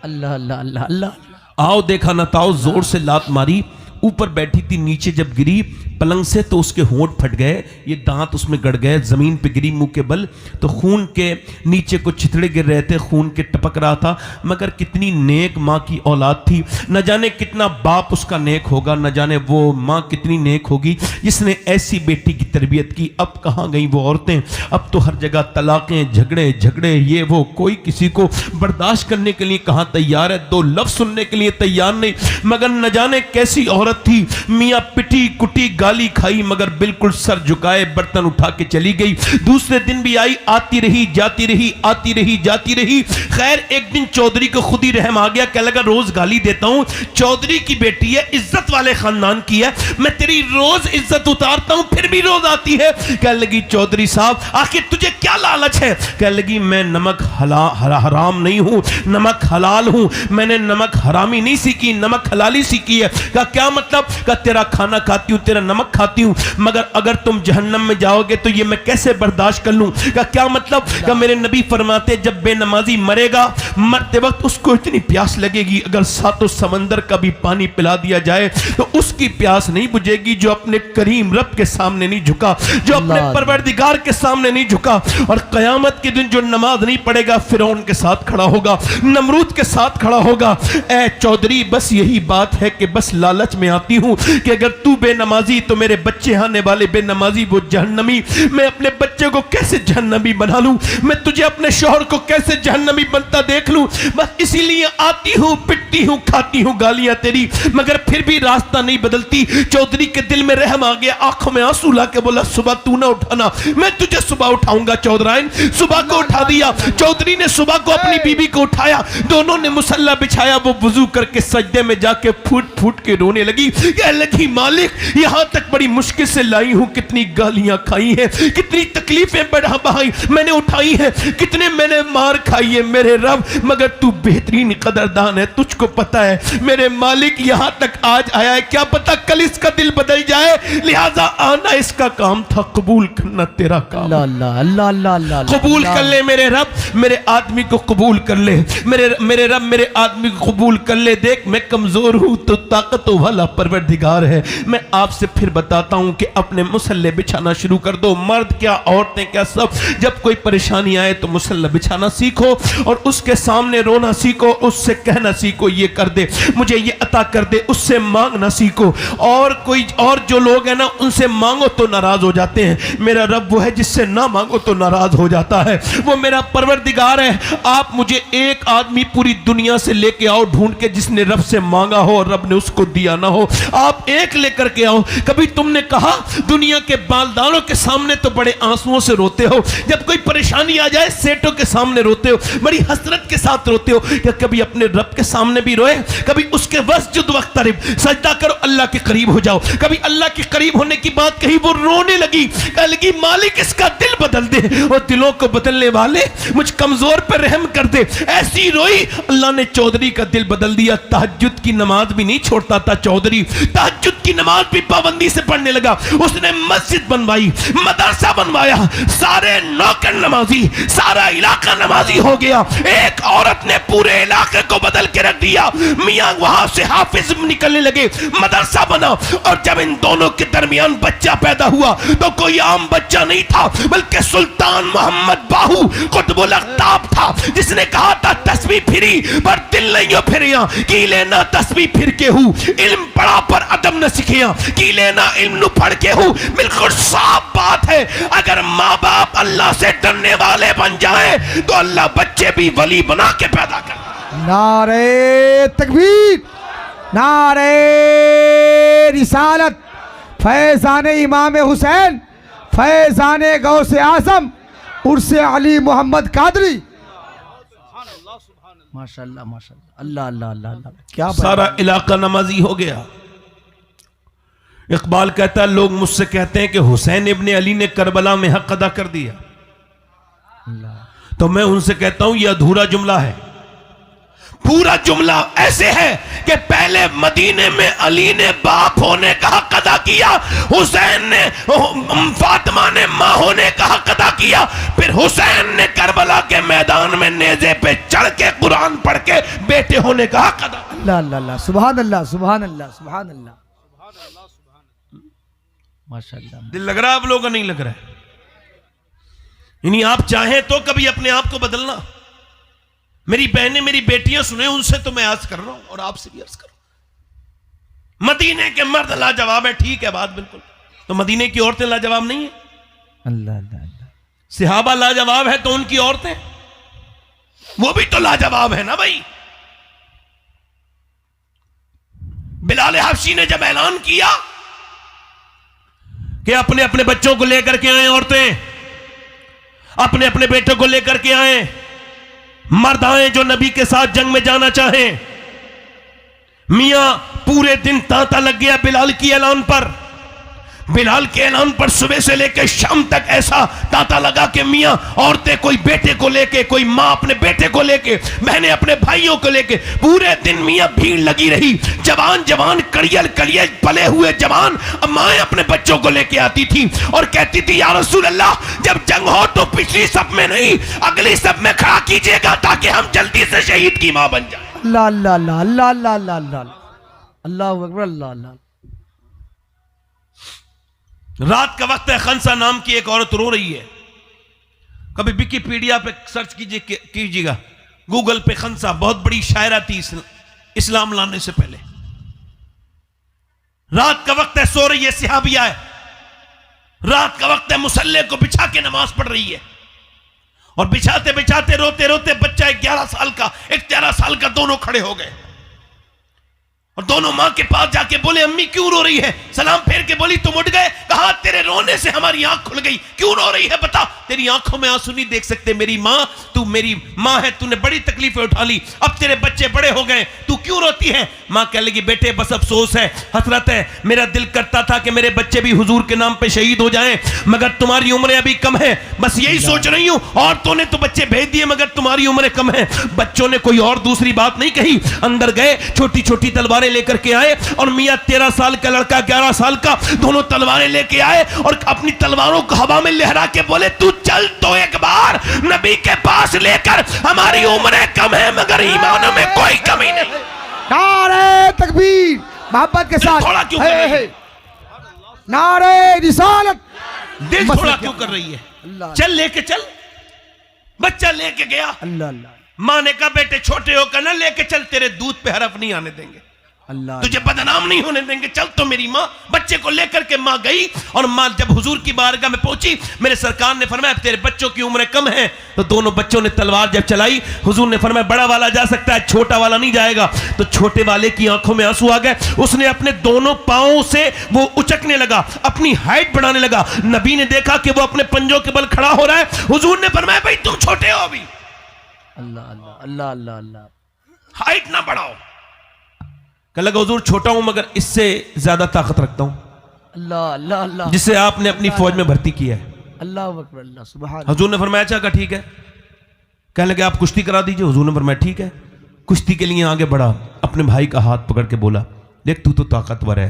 अल्लाह अल्लाह अल्लाह अल्लाह। आओ देखा ना ताओ, जोर से लात मारी, ऊपर बैठी थी, नीचे जब गिरी पलंग से तो उसके होंठ फट गए, ये दांत उसमें गड़ गए, जमीन पे गिरी मुंह के बल, तो खून के नीचे कुछ छितड़े गिर रहे थे, खून के टपक रहा था। मगर कितनी नेक माँ की औलाद थी, न जाने कितना बाप उसका नेक होगा, न जाने वो माँ कितनी नेक होगी जिसने ऐसी बेटी की तरबियत की। अब कहाँ गई वो औरतें, अब तो हर जगह तलाकें, झगड़े झगड़े, ये वो, कोई किसी को बर्दाश्त करने के लिए कहाँ तैयार है, दो लफ्ज सुनने के लिए तैयार नहीं। मगर न जाने कैसी औरत थी, मियाँ पिटी कुटी गाली खाई, मगर बिल्कुल सर झुकाए बर्तन उठा के चली गई। दूसरे दिन भी आई, आती रही जाती रही, आती रही जाती रही। खैर एक दिन चौधरी को खुद ही रहम आ गया, कह लगा रोज गाली देता हूं, चौधरी की बेटी है, इज्जत वाले खानदान की है, मैं तेरी रोज इज्जत उतारता हूं, फिर भी रोज आती है। कह लगी चौधरी साहब आखिर तुझे क्या लालच है? कह लगी मैं नमक हराम नहीं हूं, नमक हलाल हूं, मैंने नमक हरामी नहीं सीखी, नमक हलाली सीखी है। कहा क्या मतलब? कहा तेरा खाना खाती हूं, तेरा नमक खाती हूं, मगर अगर तुम जहन्नम में जाओगे तो ये मैं कैसे बर्दाश्त कर लूं? कहा क्या मतलब? कहा मेरे नबी फरमाते जब बेनमाजी मरेगा, मरते वक्त उसको इतनी प्यास लगेगी अगर सातों समंदर का भी पानी पिला दिया जाए तो उसकी प्यास नहीं बुझेगी जो अपने करीम रब के सामने नहीं झुका, जो अपने परवरदिगार के सामने नहीं झुका। और कयामत के दिन जो नमाज नहीं पढ़ेगा फिरौन के साथ खड़ा होगा, नमरूद के साथ खड़ा होगा। ए चौधरी बस यही बात है कि बस लालच में आती हूं कि अगर तू बेनमाजी तो मेरे बच्चे आने वाले बेनमाजी, वो जहन्नमी, मैं अपने बच्चे को कैसे जहन्नमी बना लूं, मैं तुझे अपने शौहर को कैसे जहन्नमी बनता देख लूं। बस इसीलिए आती हूं, पिटती हूं, खाती हूं गालियां तेरी, मगर फिर भी रास्ता नहीं बदलती। चौधरी के दिल में रहम आ गया, आंखों में आंसू लाके बोला सुबह तू ना उठाना, मैं तुझे सुबह उठाऊंगा। चौधराइन सुबह को उठा दिया। चौधरी ने सुबह को अपनी बीबी को उठाया, दोनों ने मुसल्ला बिछाया, वो वुजू करके सजदे में जाके फूट फूट के रोने लगी, कह लगी मालिक यहां तक बड़ी मुश्किल से लाई हूं, कितनी गालियां खाई हैं, कितनी तकलीफें बढ़ा बहाई मैंने उठाई है, कितने मैंने मार खाई है मेरे रब, मगर तू बेहतरीन कदरदान है, तुझको पता है मेरे मालिक यहां तक आज आया है, क्या पता कल इसका दिल बदल जाए, लिहाजा आना इसका काम था, कबूल करना तेरा काम। अल्लाह अल्लाह अल्लाह अल्लाह, कबूल कर ले मेरे रब, मेरे आदमी को कबूल कर ले, मेरे रब मेरे आदमी को कबूल कर ले। देख मैं कमजोर हूं तो ताकत वाला परवरदिगार है, मैं आपसे फिर फिर बताता हूं कि अपने मुसल्ले बिछाना शुरू कर दो। मर्द क्या, औरतें क्या, सब जब कोई परेशानी आए तो मुसल्ला बिछाना सीखो और उसके सामने रोना सीखो, उससे कहना सीखो ये कर दे, मुझे ये अता कर दे, उससे मांगना सीखो। और जो लोग हैं ना उनसे मांगो तो नाराज हो जाते हैं। मेरा रब वो है जिससे ना मांगो तो नाराज हो जाता है, वो मेरा परवरदिगार है। आप मुझे एक आदमी पूरी दुनिया से लेके आओ ढूंढ के जिसने रब से मांगा हो और रब ने उसको दिया ना हो। आप एक लेकर के आओ। कभी तुमने कहा दुनिया के बालदारों के सामने तो बड़े आंसुओं से रोते हो, जब कोई परेशानी आ जाए सेठों के सामने रोते हो, बड़ी हसरत के साथ रोते हो, क्या कभी अपने रब के सामने भी रोए? कभी उसके वस्जुद वक्तरिब, सजदा करो, अल्लाह के करीब हो जाओ। कभी अल्लाह के करीब होने की बात कही, वो रोने लगी, कह लगी मालिक इसका दिल बदल दे, और दिलों को बदलने वाले मुझ कमजोर पर रहम कर दे। ऐसी रोई, अल्लाह ने चौधरी का दिल बदल दिया। तहज्जुद की नमाज भी नहीं छोड़ता था चौधरी, तहज्जुद की नमाज भी पाबंदी से पढ़ने लगा। उसने मस्जिद बनवाई, मदरसा बनवाया, सारे नौकर नमाजी, सारा इलाका नमाजी हो गया। एक औरत ने पूरे इलाके को बदल के रख दिया। मियां वहां से हाफिज निकलने लगे, मदरसा बना। और जब इन दोनों के दरमियान बच्चा पैदा हुआ तो कोई आम बच्चा नहीं था, बल्कि सुल्तान मोहम्मद बाहू कुतुबुल अख्ताब था, जिसने कहा था तस्बीह फिरी पर दिल नहीं फिरिया, की लेना तस्बीह फिर के हूं, इल्म पढ़ा पर अदब न सीखिया, की लेना इल्म पढ़ के हूं। बिल्कुल साफ बात है, अगर माँ बाप अल्लाह से डरने वाले बन जाए तो अल्लाह बच्चे भी वली बना के पैदा कर। नारे तकबीर, नारे रिसालत, फैजान इमाम हुसैन, फैजान गौसे आजम, उर्से अली मोहम्मद कादरी। माशाल्लाह माशाल्लाह, अल्लाह अल्लाह अल्लाह अल्लाह। क्या सारा इलाका नमाजी हो गया। इकबाल कहता है लोग मुझसे कहते हैं कि हुसैन इब्ने अली ने करबला में हक अदा कर दिया, तो मैं उनसे कहता हूं यह अधूरा जुमला है। पूरा जुमला ऐसे है कि पहले मदीने में अली ने बाप होने का हक अदा किया, हुसैन ने, फातिमा ने मां होने का हक अदा किया, फिर हुसैन ने करबला के मैदान में नेज़े पे चढ़ के कुरान पढ़ के बेटे होने का हक अदा। अल्लाह अल्लाह अल्लाह, सुभान अल्लाह सुभान अल्लाह सुभान अल्लाह, माशाल्लाह। दिल लग रहा है आप लोगों का? नहीं लग रहा है? यानी आप चाहें तो कभी अपने आप को बदलना। मेरी बहनें, मेरी बेटियां सुने, उनसे तो मैं अर्ज कर रहा हूं और आपसे भी अर्ज कर रहा हूं। मदीने के मर्द लाजवाब है, ठीक है बात बिल्कुल, तो मदीने की औरतें लाजवाब नहीं है? अल्लाह अल्लाह अल्लाह। सहाबा लाजवाब है तो उनकी औरतें वो भी तो लाजवाब है ना भाई। बिलाल हबशी ने जब ऐलान किया कि अपने अपने बच्चों को लेकर के आए, औरतें अपने अपने बेटों को लेकर के आए, मर्द आए जो नबी के साथ जंग में जाना चाहें। मियां पूरे दिन तांता लग गया बिलाल की ऐलान पर। बिलाल के ऐलान पर सुबह से लेकर शाम तक ऐसा तांता लगा कि मियां औरतें कोई बेटे को लेके, कोई मां अपने बेटे को लेके, बहनें अपने भाइयों को लेके, पूरे दिन मियां भीड़ लगी रही। जवान जवान कड़ियल कड़ियल पले हुए जवान माएं अपने बच्चों को लेके आती थी और कहती थी या रसूल अल्लाह, जब जंग हो तो पिछली सब में नहीं अगली सब में खड़ा कीजिएगा ताकि हम जल्दी से शहीद की मां बन जाए। अल्लाह अल्लाह अल्लाह अल्लाह अल्लाह अल्लाह अल्लाह अल्लाहू अकबर, अल्लाह अल्लाह। रात का वक्त है, खंसा नाम की एक औरत रो रही है। कभी विकिपीडिया पे सर्च कीजिएगा, गूगल पे, खंसा बहुत बड़ी शायरा थी इस्लाम लाने से पहले। रात का वक्त है, सो रही है, सिहाबिया है। रात का वक्त है, मुसल्ले को बिछा के नमाज पढ़ रही है और बिछाते बिछाते रोते रोते बच्चा 11 साल का, 11 साल का, दोनों खड़े हो गए और दोनों मां के पास जाके बोले अम्मी क्यों रो रही है? सलाम फेर के बोली तुम उठ गए? कहा तेरे रोने से हमारी आंख खुल गई। क्यों रो रही है बता? तेरी आंखों में आंसू नहीं देख सकते मेरी मां, तू मेरी मां है, तूने बड़ी तकलीफें उठा ली, अब तेरे बच्चे बड़े हो गए, तू क्यों रोती है? मां कह लगी बेटे बस अफसोस है, हसरत है, मेरा दिल करता था कि मेरे बच्चे भी हुजूर के नाम पे शहीद हो जाएं, मगर तुम्हारी उम्रें अभी कम है, बस यही सोच रही हूं। औरतों ने तो बच्चे भेज दिए मगर तुम्हारी उम्रें कम है। बच्चों ने कोई और दूसरी बात नहीं कही, अंदर गए, छोटी छोटी तलवारें लेकर के आए और मियां 13 साल का लड़का 11 साल का, दोनों तलवारें लेके आए और अपनी तलवारों को हवा में लहरा के बोले तू चल तो एक बार नबी के पास लेकर, हमारी उम्रें कम है मगर ईमान में कोई कमी नहीं। नारे तकबीर, मोहब्बत के साथ थोड़ा क्यों कर रही है? नारे रिसालत। दिल बस थोड़ा क्या- क्यों कर रही है? अल्लाह चल लेके चल। बच्चा लेके गया, अल्लाह अल्लाह माँ ने कहा बेटे छोटे होकर ना लेके चल, तेरे दूध पे हरफ नहीं आने देंगे, अल्लाह तुझे बदनाम नहीं होने देंगे, चल। तो मेरी माँ बच्चे को लेकर के माँ गई, और माँ जब हुजूर की बारगाह में पहुंची, मेरे सरकार ने फरमाया तेरे बच्चों की उम्र कम है। तो दोनों बच्चों ने तलवार जब चलाई, हुजूर ने फरमाया बड़ा वाला जा सकता है, छोटा वाला नहीं जाएगा। तो छोटे वाले की आंखों में आंसू आ गए, उसने अपने दोनों पांवों से वो उचकने लगा, अपनी हाइट बढ़ाने लगा। नबी ने देखा कि वो अपने पंजों के बल खड़ा हो रहा है। हुजूर ने फरमाया भाई तुम छोटे हो अभी, अल्लाह अल्लाह अल्लाह अल्लाह अल्लाह। हाइट ना बढ़ाओ। कह लगा हुजूर छोटा हूं मगर इससे ज्यादा ताकत रखता हूं, अल्लाह अल्लाह अल्लाह जिसे आपने अपनी फौज में भर्ती किया है। अल्लाह अकबर अल्लाह सुभान। हुजूर ने फरमाया अच्छा का ठीक है। कहने लगे आप कुश्ती करा दीजिए। हुजूर ने फरमाया ठीक है। कुश्ती के लिए आगे बढ़ा, अपने भाई का हाथ पकड़ के बोला देख तू तो ताकतवर है,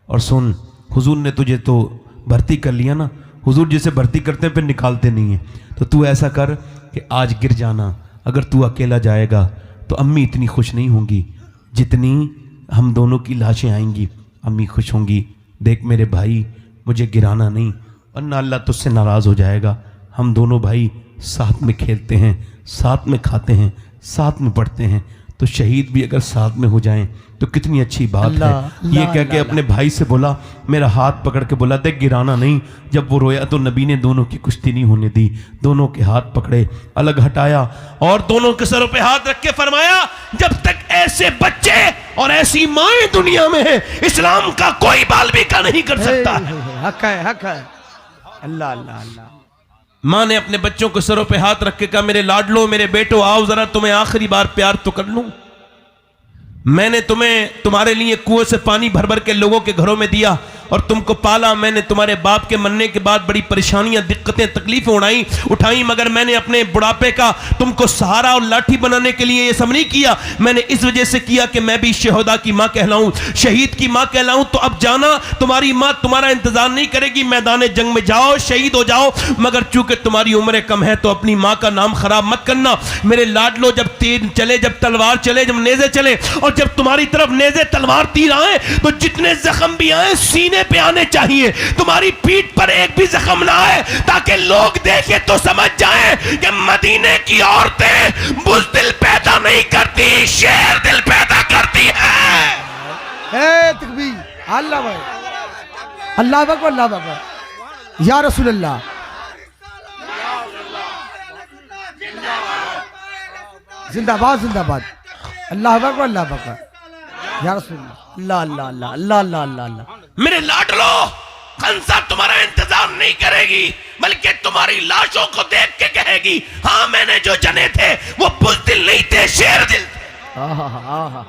और सुन हुजूर ने तुझे तो भर्ती कर लिया ना, हुजूर जिसे भर्ती करते हैं फिर निकालते नहीं है, तो तू ऐसा कर कि आज गिर जाना। अगर तू अकेला जाएगा तो अम्मी इतनी खुश नहीं होंगी जितनी हम दोनों की लाशें आएंगी, अम्मी खुश होंगी। देख मेरे भाई मुझे गिराना नहीं, वरना अल्लाह तुझसे नाराज़ हो जाएगा। हम दोनों भाई साथ में खेलते हैं, साथ में खाते हैं, साथ में पढ़ते हैं, तो शहीद भी अगर साथ में हो जाएं तो कितनी अच्छी बात है। अल्लाह, ये कह के अपने भाई से बोला, मेरा हाथ पकड़ के बोला देख गिराना नहीं। जब वो रोया तो नबी ने दोनों की कुश्ती नहीं होने दी, दोनों के हाथ पकड़े, अलग हटाया और दोनों के सरों पे हाथ रख के फरमाया जब तक ऐसे बच्चे और ऐसी माएं दुनिया में है, इस्लाम का कोई बाल बेका नहीं कर सकता है। हक है हक है। अल्लाह अल्लाह अल्लाह। माँ ने अपने बच्चों को सरों पे हाथ रख के कहा मेरे लाडलो मेरे बेटो आओ जरा तुम्हें आखिरी बार प्यार तो कर लूं। मैंने तुम्हें तुम्हारे लिए कुएं से पानी भर भर के लोगों के घरों में दिया और तुमको पाला। मैंने तुम्हारे बाप के मरने के बाद बड़ी परेशानियां दिक्कतें तकलीफें उठाई, मगर मैंने अपने बुढ़ापे का तुमको सहारा और लाठी बनाने के लिए ये सब नहीं किया। मैंने इस वजह से किया कि मैं भी शहदा की माँ कहलाऊं, शहीद की माँ कहलाऊं। तो अब जाना तुम्हारी माँ तुम्हारा इंतजार नहीं करेगी, मैदान जंग में जाओ शहीद हो जाओ, मगर चूंकि तुम्हारी उम्र कम है तो अपनी माँ का नाम खराब मत करना। मेरे लाडलो जब तीर चले, जब तलवार चले, जब नेज़े चले और जब तुम्हारी तरफ नेज़े तलवार तीर आए तो जितने जख्म भी आए सीने पे आने चाहिए, तुम्हारी पीठ पर एक भी जख्म ना आए, ताकि लोग देखें तो समझ जाएं कि मदीने की औरतें बुज़दिल पैदा नहीं करती, शेर दिल पैदा करती है। तकबीर अल्लाह भाई अल्लाह अकबर अल्लाह अकबर या रसूल अल्लाह। जिंदाबाद जिंदाबाद। अल्लाह अकबर अल्लाह अकबर या रसूल अल्लाह अल्लाह अल्लाह अल्लाह अल्लाह अल्लाह अल्लाह। मेरे लाडलो खंसा तुम्हारा इंतजार नहीं करेगी, बल्कि तुम्हारी लाशों को देख के कहेगी हाँ मैंने जो जने थे वो बुज़दिल नहीं थे, शेर दिल थे। आहा आहा।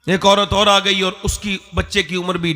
एक औरत और आ गई और उसकी बच्चे की उम्र भी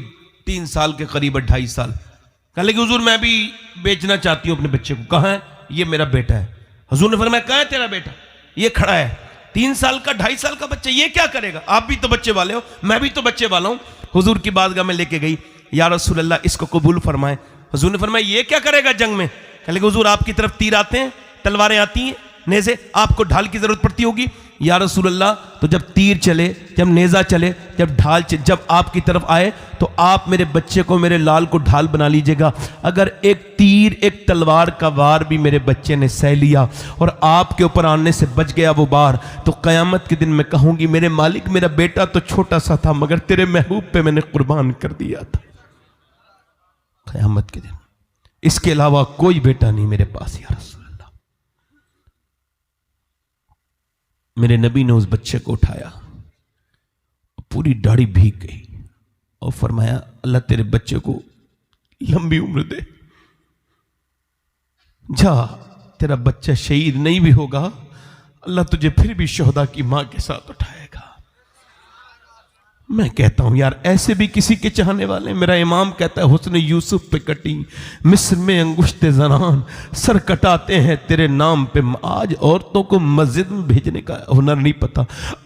3 साल के करीब 2.5 साल। कहने लगी हुजूर मैं भी बेचना चाहती हूं अपने बच्चे को। कहाँ है? ये मेरा बेटा है। हुजूर ने फरमाया कहाँ है तेरा बेटा? ये खड़ा है। 3 साल का 2.5 साल का बच्चा ये क्या करेगा? आप भी तो बच्चे वाले हो, मैं भी तो बच्चे वाला हूं। हुजूर की बारगाह में लेके गई, या रसूल अल्लाह इसको कबूल फरमाए। हुजूर ने फरमाया ये क्या करेगा जंग में? कहने लगे हुजूर आपकी तरफ तीर आते हैं, तलवारें आती हैं, नेज़े, आपको ढाल की जरूरत पड़ती होगी। या रसूल अल्लाह तो जब तीर चले, जब नेज़ा चले, जब ढाल चले, जब आपकी तरफ आए तो आप मेरे बच्चे को, मेरे लाल को ढाल बना लीजिएगा। अगर एक तीर, एक तलवार का वार भी मेरे बच्चे ने सह लिया और आपके ऊपर आने से बच गया वो वार, तो क़यामत के दिन मैं कहूंगी मेरे मालिक मेरा बेटा तो छोटा सा था मगर तेरे महबूब पे मैंने कुर्बान कर दिया था। क़यामत के दिन इसके अलावा कोई बेटा नहीं मेरे पास। या रसूल अल्लाह, मेरे नबी ने उस बच्चे को उठाया, पूरी दाढ़ी भीग गई और फरमाया अल्लाह तेरे बच्चे को लंबी उम्र दे, जा तेरा बच्चा शहीद नहीं भी होगा, अल्लाह तुझे फिर भी शहदा की मां के साथ उठाएगा। मैं कहता हूं यार ऐसे भी किसी के चाहने वाले। मेरा इमाम कहता है हुस्न यूसुफ पे कटी मिस्र में अंगुश्ते ज़नान, सर कटाते हैं तेरे नाम पे। आज औरतों को मस्जिद में भेजने का हुनर नहीं पता,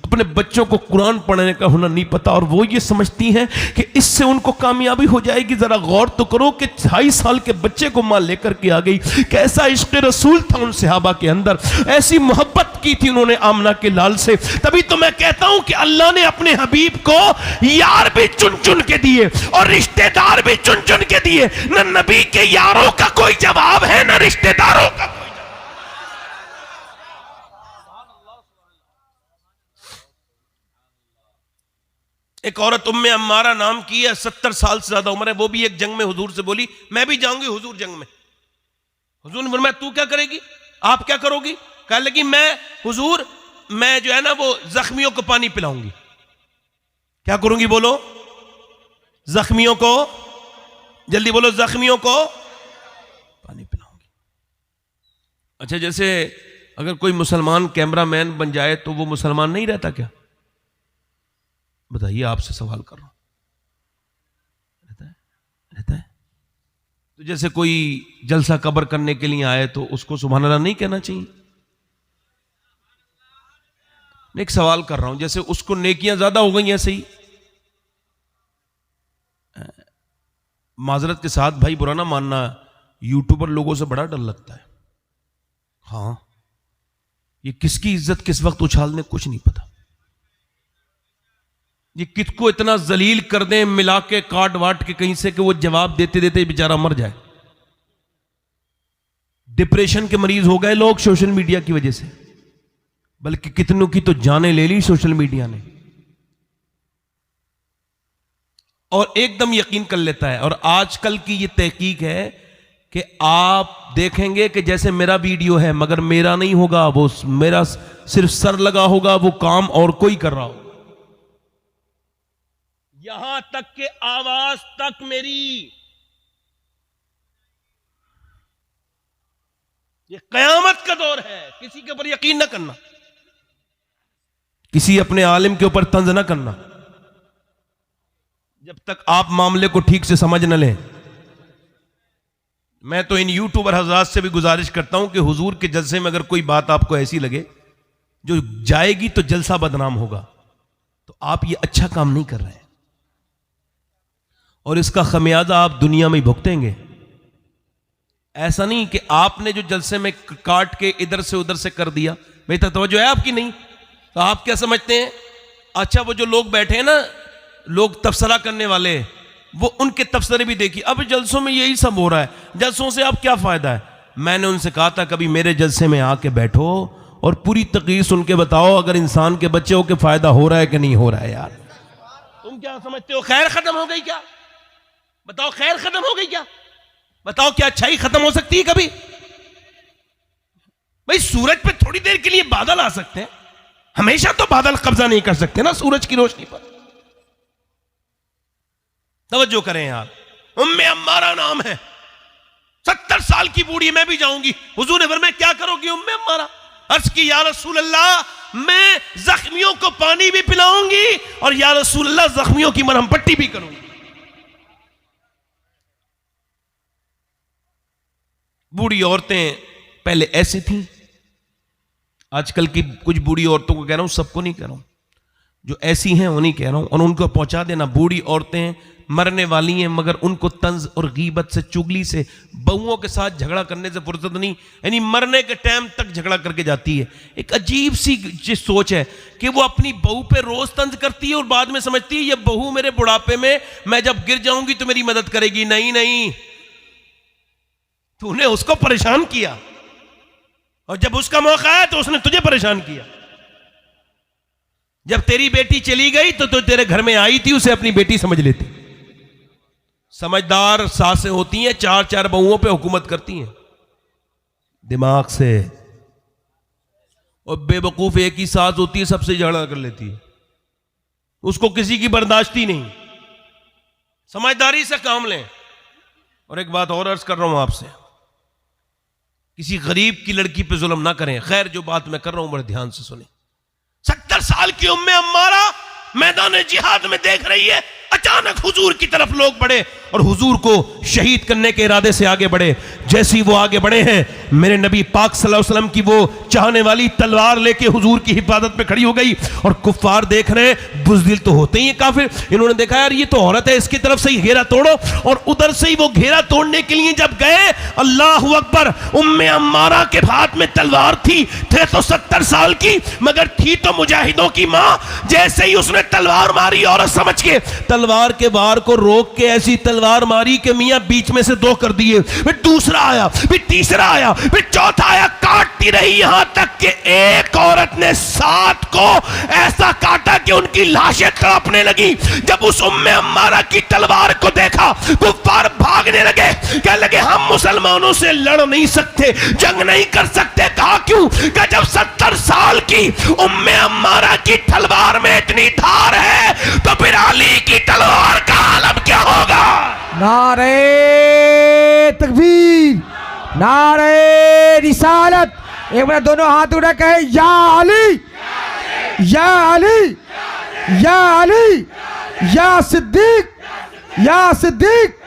अपने बच्चों को कुरान पढ़ने का हुनर नहीं पता और वो ये समझती हैं कि इससे उनको कामयाबी हो जाएगी। जरा गौर तो करो कि 2.5 साल के बच्चे को मां लेकर के आ गई। कैसा इश्क रसूल था उन सहाबा के अंदर, ऐसी मोहब्बत की थी उन्होंने आमना के लाल से। तभी तो मैं कहता हूं कि अल्लाह ने अपने हबीब को यार भी चुन चुन के दिए और रिश्तेदार भी चुन चुन के दिए। न नबी के यारों का कोई जवाब है, न रिश्तेदारों का। एक औरत उम्मे अम्मारा नाम की है, 70 साल से ज्यादा उम्र है, वो भी एक जंग में हुजूर से बोली मैं भी जाऊंगी हुजूर जंग में। हुजूर ने फरमाया तू क्या करेगी, आप क्या करोगी? कहने लगी मैं हुजूर मैं जो है ना वो जख्मियों को पानी पिलाऊंगी। क्या करूंगी बोलो? जख्मियों को, जल्दी बोलो, जख्मियों को पानी पिलाऊंगी। अच्छा, जैसे अगर कोई मुसलमान कैमरामैन बन जाए तो वो मुसलमान नहीं रहता क्या? बताइए, आपसे सवाल कर रहा हूं। रहता है। तो जैसे कोई जलसा कब्र करने के लिए आए तो उसको सुभान अल्लाह नहीं कहना चाहिए? मैं एक सवाल कर रहा हूं, जैसे उसको नेकियां ज्यादा हो गई ऐसे ही, माजरत के साथ भाई बुरा ना मानना, यूट्यूबर लोगों से बड़ा डर लगता है। हाँ, ये किसकी इज्जत किस वक्त उछाल दें कुछ नहीं पता। ये किसको इतना जलील कर दें मिला के काट वाट के कहीं से कि वो जवाब देते देते बेचारा मर जाए। डिप्रेशन के मरीज हो गए लोग सोशल मीडिया की वजह से, बल्कि कितनों की तो जानें ले ली सोशल मीडिया ने। और एकदम यकीन कर लेता है। और आजकल की ये तहकीक है कि आप देखेंगे कि जैसे मेरा वीडियो है मगर मेरा नहीं होगा, वो मेरा सिर्फ सर लगा होगा, वो काम और कोई कर रहा हो। यहां तक के आवाज तक मेरी, ये कयामत का दौर है। किसी के ऊपर यकीन ना करना, किसी अपने आलिम के ऊपर तंज ना करना जब तक आप मामले को ठीक से समझ न लें। मैं तो इन यूट्यूबर हजरात से भी गुजारिश करता हूं कि हुजूर के जलसे में अगर कोई बात आपको ऐसी लगे जो जाएगी तो जलसा बदनाम होगा, तो आप ये अच्छा काम नहीं कर रहे हैं और इसका खमियाजा आप दुनिया में ही भुगतेंगे। ऐसा नहीं कि आपने जो जलसे में काट के इधर से उधर से कर दिया, भाई तवज्जो है आपकी नहीं, तो आप क्या समझते हैं? अच्छा, वो जो लोग बैठे हैं ना, लोग तबसरा करने वाले, वो उनके तबसरे भी देखिए। अब जलसों में यही सब हो रहा है, जलसों से अब क्या फायदा है? मैंने उनसे कहा था कभी मेरे जलसे में आके बैठो और पूरी तकरीर सुन के बताओ अगर इंसान के बच्चे के फायदा हो रहा है कि नहीं हो रहा है। यार तुम क्या समझते हो, खैर खत्म हो गई क्या? बताओ, खैर खत्म हो गई क्या? बताओ, क्या अच्छाई खत्म हो सकती है कभी? भाई सूरज पे थोड़ी देर के लिए बादल आ सकते हैं, हमेशा तो बादल कब्जा नहीं कर सकते ना सूरज की रोशनी पर। तवज्जो करें यार, उम्मे अम्मारा नाम है, 70 साल की बूढ़ी, मैं भी जाऊंगी। हुजूर ने फरमाया क्या करोगी उम्मे अम्मारा? अर्ज की या रसूल अल्लाह, मैं जख्मियों को पानी भी पिलाऊंगी और या रसूल अल्लाह जख्मियों की मरहम पट्टी भी करूंगी। बूढ़ी औरतें पहले ऐसी थीं, आजकल की कुछ बूढ़ी औरतों को कह रहा हूं, सबको नहीं कह रहा हूं, जो ऐसी हैं उन्हीं कह रहा हूं। और उनको पहुंचा देना, बूढ़ी औरतें मरने वाली हैं मगर उनको तंज और गीबत से, चुगली से, बहुओं के साथ झगड़ा करने से फुर्सत नहीं, यानी मरने के टाइम तक झगड़ा करके जाती है। एक अजीब सी सोच है कि वो अपनी बहू पे रोज तंज करती है और बाद में समझती है ये बहू मेरे बुढ़ापे में मैं जब गिर जाऊंगी तो मेरी मदद करेगी। नहीं नहीं, तूने उसको परेशान किया और जब उसका मौका आया तो उसने तुझे परेशान किया। जब तेरी बेटी चली गई तो तेरे घर में आई थी, उसे अपनी बेटी समझ लेती। समझदार सासें होती हैं, 4-4 बहुओं पे हुकूमत करती हैं दिमाग से, और बेवकूफ एक ही सास होती है, सबसे झगड़ा कर लेती है, उसको किसी की बर्दाश्ती नहीं। समझदारी से काम लें। और एक बात और अर्ज कर रहा हूं आपसे, किसी गरीब की लड़की पे जुल्म ना करें। खैर, जो बात मैं कर रहा हूं बड़े ध्यान से सुने। 70 साल की उम्मे अम्मारा मैदान जिहाद में देख रही है अचानक हुजूर की तरफ लोग बढ़े और हुजूर को शहीद करने के इरादे से आगे बढ़े। जैसे ही वो आगे बढ़े हैं, मेरे नबी पाक सल्लल्लाहु अलैहि वसल्लम की वो चाहने वाली तलवार लेके हुजूर की हिफाजत में खड़ी हो गई। और कुफ्फार देख रहे हैं, बुज़दिल तो होते ही हैं काफिर, इन्होंने देखा यार ये तो औरत है, इसकी तरफ से ही घेरा तोड़ो। और उधर से ही वो घेरा तोड़ने के लिए जब गए, अल्लाह अकबर, उम्मे अम्मारा के हाथ में तलवार थी, थे तो 70 साल की, मगर थी तो मुजाहिदों की मां। जैसे ही उसने तलवार मारी, औरत समझ के तलवार के वार को रोक के ऐसी तलवार मारी कि मियां बीच में से 2 कर दिए। फिर दूसरा आया, फिर तीसरा आया, फिर चौथा आया, काटती रही यहां तक कि एक औरत ने 7 को ऐसा काटा कि उनकी लाशें तड़पने लगी। जब उस उम्मे अम्मारा की तलवार को देखा, कुफ्फार भागने लगे, कहने लगे हम मुसलमानों से लड़ नहीं सकते, जंग नहीं कर सकते। कहा क्यों? कि जब 70 साल की उम्मे अम्मारा की तलवार में इतनी धार है, तो फिर अली की तलवार का आलम क्या होगा? नारे तकबीर, नारे रिसालत। एक बार दोनों हाथ उठा कहे या अली, या अली, या अली, या सिद्दीक, या सिद्दीक।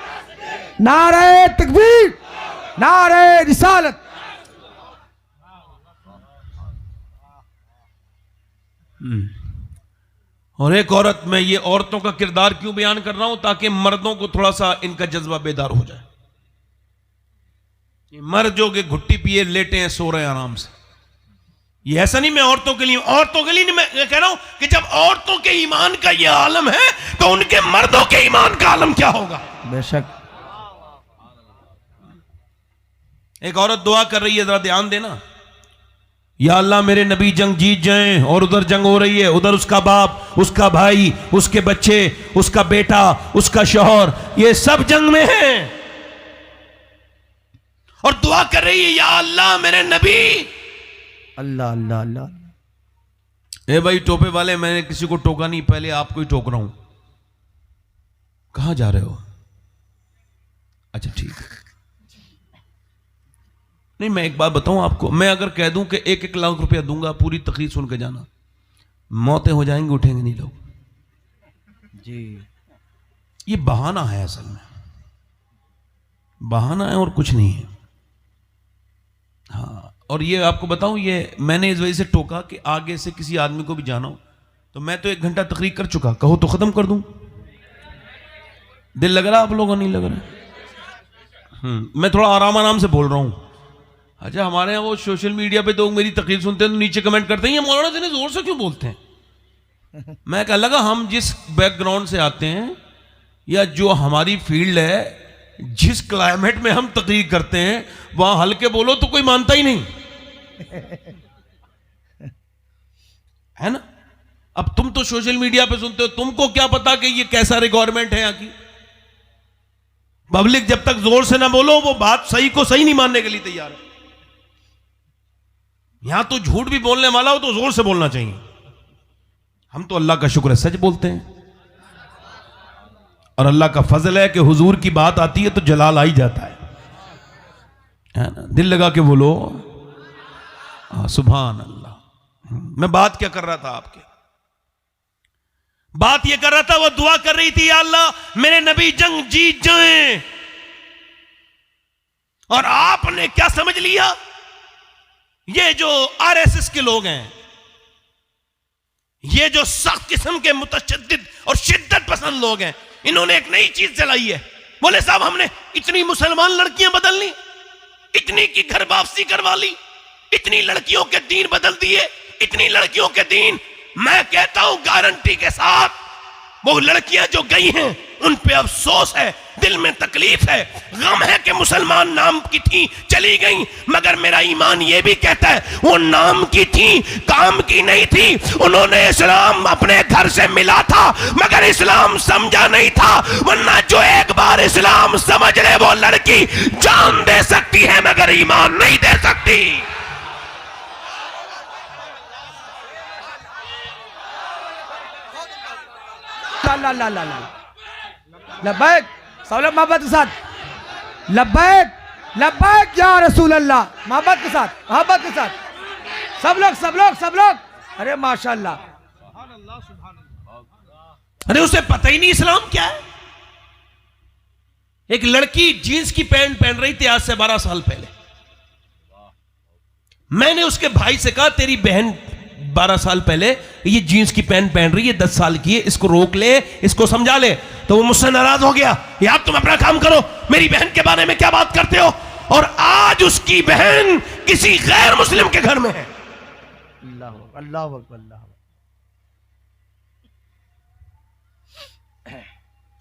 नारे तकबीर, नारे रिसालत। और एक औरत, मैं ये औरतों का किरदार क्यों बयान कर रहा हूं? ताकि मर्दों को थोड़ा सा इनका जज्बा बेदार हो जाए। ये मर्द जो कि घुट्टी पिए लेटे हैं, सो रहे हैं आराम से। ये ऐसा नहीं, मैं औरतों के लिए नहीं, मैं कह रहा हूं कि जब औरतों के ईमान का ये आलम है, तो उनके मर्दों के ईमान का आलम क्या होगा? बेशक। एक औरत दुआ कर रही है, जरा ध्यान देना। या अल्लाह मेरे नबी जंग जीत जाएं, और उधर जंग हो रही है, उधर उसका बाप, उसका भाई, उसके बच्चे, उसका बेटा, उसका शौहर, ये सब जंग में हैं। और दुआ कर रही है, या अल्लाह मेरे नबी। अल्लाह अल्लाह अल्लाह। ए भाई टोपे वाले, मैंने किसी को टोका नहीं, पहले आपको ही टोक रहा हूं। कहां जा रहे हो? अच्छा ठीक है। नहीं, मैं एक बात बताऊं आपको, मैं अगर कह दूं कि 1-1 लाख रुपया दूंगा, पूरी तकरीर सुन के जाना, मौतें हो जाएंगी, उठेंगे नहीं लोग जी। ये बहाना है, असल में बहाना है और कुछ नहीं है। हाँ, और ये आपको बताऊं, ये मैंने इस वजह से टोका कि आगे से किसी आदमी को भी जाना हो, तो मैं तो 1 घंटा तकरीर कर चुका, कहो तो खत्म कर दूं। दिल लग रहा आप लोगों को? नहीं लग रहा? मैं थोड़ा आराम से बोल रहा हूं। अच्छा, हमारे यहाँ वो सोशल मीडिया पे तो मेरी तकरीर सुनते हैं तो नीचे कमेंट करते हैं, ये मौलाना इतने जोर से क्यों बोलते हैं? मैं कह लगा, हम जिस बैकग्राउंड से आते हैं, या जो हमारी फील्ड है, जिस क्लाइमेट में हम तकरीर करते हैं, वहां हल्के बोलो तो कोई मानता ही नहीं है ना। अब तुम तो सोशल मीडिया पे सुनते हो, तुमको क्या पता कि ये कैसा रिक्वायरमेंट है यहाँ की। पब्लिक जब तक जोर से ना बोलो, वो बात सही को सही नहीं मानने के लिए तैयार है। यहां तो झूठ भी बोलने वाला हो तो जोर से बोलना चाहिए। हम तो अल्लाह का शुक्र है सच बोलते हैं, और अल्लाह का फजल है कि हुजूर की बात आती है तो जलाल आ ही जाता है ना। दिल लगा के बोलो सुभान अल्लाह। मैं बात क्या कर रहा था आपके? बात ये कर रहा था, वो दुआ कर रही थी, या अल्लाह मेरे नबी जंग जीत जाएं। और आपने क्या समझ लिया? ये जो आरएसएस के लोग हैं, ये जो सख्त किस्म के मुतशद्दिद और शिद्दत पसंद लोग हैं, इन्होंने एक नई चीज चलाई है। बोले साहब, हमने इतनी मुसलमान लड़कियां बदल ली, इतनी की घर वापसी करवा ली, इतनी लड़कियों के दीन बदल दिए, इतनी लड़कियों के दीन। मैं कहता हूं गारंटी के साथ, वो लड़कियां जो गई हैं उन पे अफसोस है, दिल में तकलीफ है, गम है कि मुसलमान नाम की थी, चली गई। मगर मेरा ईमान ये भी कहता है, वो नाम की थी, काम की नहीं थी। उन्होंने इस्लाम अपने घर से मिला था, मगर इस्लाम समझा नहीं था। वरना जो एक बार इस्लाम समझ ले, वो लड़की जान दे सकती है, मगर ईमान नहीं दे सकती। लब्बैक, सब मोहब्बत के साथ लब्बैक, लब्बैक या रसूल अल्लाह, मोहब्बत के साथ, मोहब्बत के साथ, सब लोग सब लोग सब लोग। अरे माशाल्लाह, अरे उसे पता ही नहीं इस्लाम क्या है। एक लड़की जींस की पैंट पहन रही थी आज से 12 साल पहले। मैंने उसके भाई से कहा तेरी बहन 12 साल पहले ये जीन्स की पैंट पहन रही है, 10 साल की है, इसको रोक ले, इसको समझा ले। तो वो मुझसे नाराज हो गया, यार तुम अपना काम करो, मेरी बहन के बारे में क्या बात करते हो। और आज उसकी बहन किसी गैर मुस्लिम के घर में है। अल्लाह अल्लाह अल्लाह।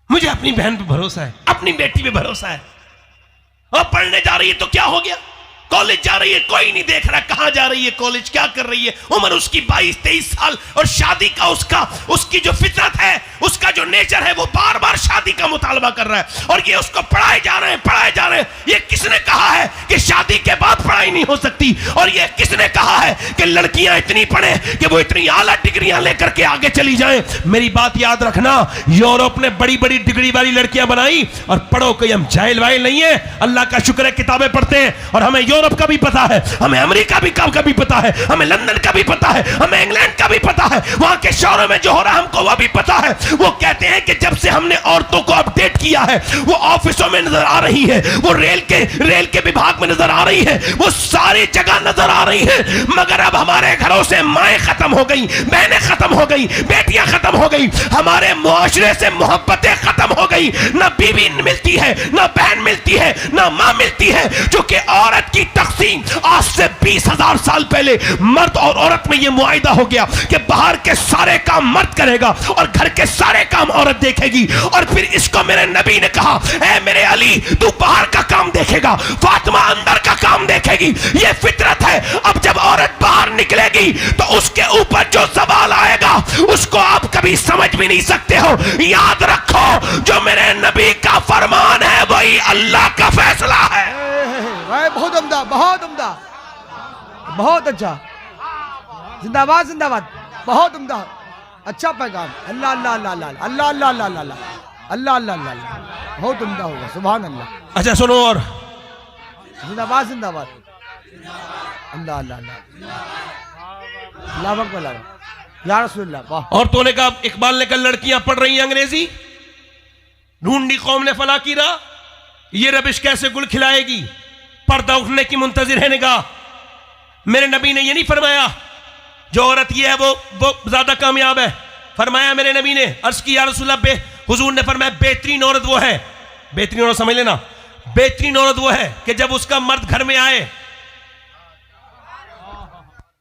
मुझे अपनी बहन पे भरोसा है, अपनी बेटी पे भरोसा है। और पढ़ने जा रही है तो क्या हो गया, कॉलेज जा रही है, कोई नहीं देख रहा कहां जा रही है, कॉलेज क्या कर रही है, उम्र उसकी 22-23 साल। और शादी का उसकी जो फितरत है, उसका जो नेचर है, वो बार बार शादी का मुतालबा कर रहा है। और ये उसको पढ़ाए जा रहे हैं। ये किसने कहा है कि शादी के बाद पढ़ाई नहीं हो सकती। और ये किसने कहा है कि लड़कियां इतनी पढ़े कि वो इतनी आला डिग्रियां लेकर के आगे चली जाएं। मेरी बात याद रखना, यूरोप ने बड़ी बड़ी डिग्री वाली लड़कियां बनाई। और पढ़ो कोई हम जाहिल वाहिल नहीं है, अल्लाह का शुक्र है किताबें पढ़ते हैं। और हमें यूरोप का भी पता है, हमें अमेरिका का भी पता है, हमें लंदन का भी पता है, हमें इंग्लैंड का भी पता है, वहां के शहरों में जो हो रहा है हमको वह भी पता है। वो कहते हैं कि जब से हमने औरतों को अपडेट किया है, वो ऑफिसों में नजर आ रही है, वो रेल के विभाग में नजर आ रही है, वो सारी जगह नजर आ रही है। मगर अब हमारे घरों से माएं खत्म हो गई, बहनें खत्म हो गई, बेटियां खत्म हो गई, हमारे मुआशरे से मोहब्बतें खत्म हो गई। ना बीवी मिलती है, ना बहन मिलती है, ना मां मिलती है। क्योंकि औरत की तकसीम आज से 20,000 साल पहले मर्द और औरत में यह मुआहिदा हो गया कि बाहर के सारे काम मर्द करेगा और घर के सारे काम औरत देखेगी। और फिर इसको मेरे नबी ने कहा, ऐ मेरे अली तू बाहर का काम देखेगा, फातिमा अंदर का काम देखेगी। यह फितरत है। अब जब औरत बाहर निकलेगी तो उसके ऊपर जो सवाल आएगा उसको आप कभी समझ भी नहीं सकते हो। याद रखो, जो मेरे नबी का फरमान है वही अल्लाह का फैसला है। बहुत उम्दा, बहुत उम्दा, बहुत अच्छा। जिंदाबाद जिंदाबाद, बहुत उम्दा, अच्छा पैगाम। अल्लाह अल्लाह अल्लाह अल्लाह अल्लाह अल्लाह अल्लाह अल्लाह अल्लाह अल्लाह, बहुत उम्दा होगा, सुभान अल्लाह। अच्छा सुनो, और जिंदाबाद जिंदाबाद, अल्लाह अल्लाह अल्लाह, अल्लाह अकबर, या रसूलल्लाह, वाह। और तूने कहा इकबाल ने कल लड़कियां पढ़ रही हैं अंग्रेजी, ढूंढी कौम ने फला की राह, ये रबिश कैसे गुल खिलाएगी, पर्दा उठने की मुंतजिर है निगाह। मेरे नबी ने ये नहीं फरमाया जो औरत ये है वो ज्यादा कामयाब है। फरमाया मेरे नबी ने, अर्ज की या रसूलल्लाह, हुजूर ने फरमाया बेहतरीन औरत वो है, बेहतरीन औरत समझ लेना, बेहतरीन औरत वो है कि जब उसका मर्द घर में आए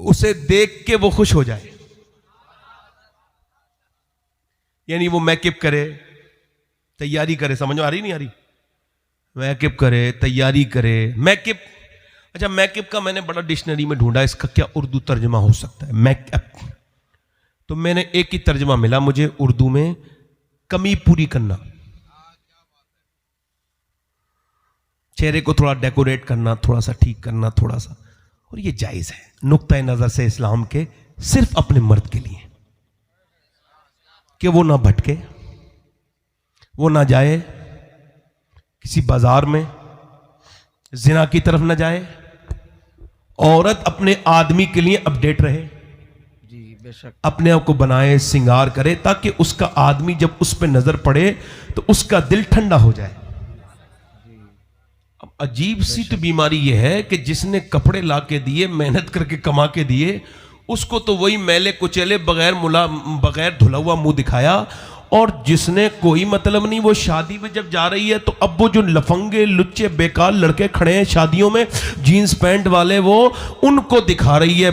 उसे देख के वो खुश हो जाए। यानी वो मेकअप करे, तैयारी करे, समझ में आ रही नहीं आ रही, मेकअप करे, तैयारी करे, मेकअप। अच्छा मेकअप का मैंने बड़ा डिक्शनरी में ढूंढा, इसका क्या उर्दू तर्जमा हो सकता है मेकअप। तो मैंने एक ही तर्जमा मिला मुझे उर्दू में, कमी पूरी करना, चेहरे को थोड़ा डेकोरेट करना, थोड़ा सा ठीक करना, थोड़ा सा। और ये जायज है नुक्ता नजर से इस्लाम के, सिर्फ अपने मर्द के लिए, कि वो ना भटके, वो ना जाए किसी बाजार में जिना की तरफ ना जाए। औरत अपने आदमी के लिए अपडेट रहे, जी बेशक, अपने आप को बनाए, सिंगार करे, ताकि उसका आदमी जब उस पर नजर पड़े तो उसका दिल ठंडा हो जाए। अब अजीब सी तो बीमारी यह है कि जिसने कपड़े ला के दिए, मेहनत करके कमा के दिए, उसको तो वही मैले कुचले बगैर धुला हुआ मुंह दिखाया। और जिसने कोई मतलब नहीं, वो शादी में जब जा रही है तो अब वो जो लफंगे लुच्चे बेकार लड़के खड़े हैं शादियों में जीन्स पैंट वाले, वो उनको दिखा रही है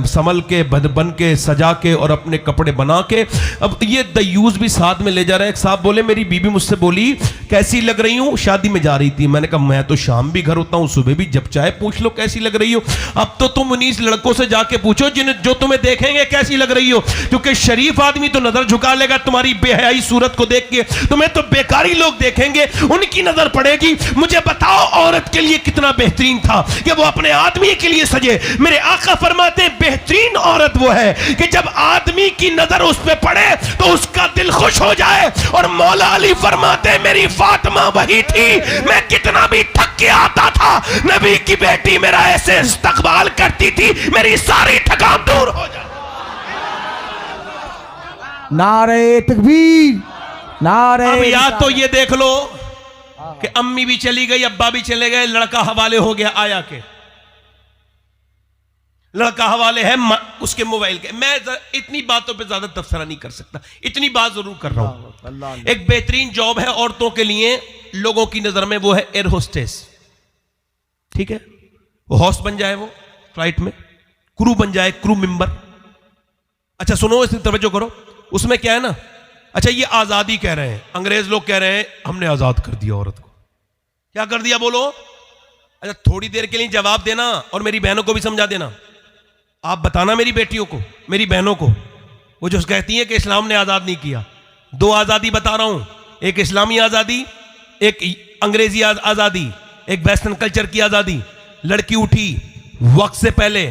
संभल के, बन के, सजा के और अपने कपड़े बना के। अब ये दयूस भी साथ में ले जा रहे हैं। एक साहब बोले मेरी बीबी मुझसे बोली कैसी लग रही हूँ, शादी में जा रही थी। मैंने कहा मैं तो शाम भी घर होता हूँ, सुबह भी, जब चाहे पूछ लो कैसी लग रही हो। अब तो तुम 19 लड़कों से जाके पूछो जो तुम्हें देखेंगे कैसी लग रही हो, क्योंकि शरीफ आदमी तो नजर झुका लेगा तुम्हारी बेहयाई सूरत को देख के, तुम्हें तो बेकारी लोग देखेंगे, उनकी नजर पड़ेगी। मुझे बताओ औरत के लिए कितना बेहतरीन था कि वो अपने आदमी के लिए सजे। मेरे आका फरमाते बेहतरीन औरत वो है कि जब आदमी की नजर उस पे पड़े तो उसका दिल खुश हो जाए। और मौला अली फरमाते मेरी फातिमा वही थी, मैं कितना भी थक के आता था, नबी की बेटी मेरा ऐसे इस्तकबाल करती थी, मेरी सारी थकान दूर हो जाती। नारे तकबीर, नारे अब या रिसालत। तो ये देख लो कि अम्मी भी चली गई, अब्बा भी चले गए, लड़का हवाले हो गया आया के, लड़का हवाले है उसके मोबाइल के। मैं इतनी बातों पे ज्यादा तबसरा नहीं कर सकता, इतनी बात जरूर कर रहा हूं। एक बेहतरीन जॉब है औरतों के लिए लोगों की नजर में, वो है एयर होस्टेस। ठीक है, वो होस्ट बन जाए, वो फ्लाइट में क्रू बन जाए, क्रू मेंबर। अच्छा सुनो, इसमें तवज्जो करो, उसमें क्या है ना, अच्छा ये आजादी कह रहे हैं, अंग्रेज लोग कह रहे हैं हमने आजाद कर दिया औरत को। क्या कर दिया बोलो? अच्छा थोड़ी देर के लिए जवाब देना और मेरी बहनों को भी समझा देना। आप बताना मेरी बेटियों को, मेरी बहनों को, वो जो कहती हैं कि इस्लाम ने आजाद नहीं किया। दो आजादी बता रहा हूं, एक इस्लामी आजादी, एक अंग्रेजी आजादी, एक वेस्टर्न कल्चर की आजादी। लड़की उठी वक्त से पहले,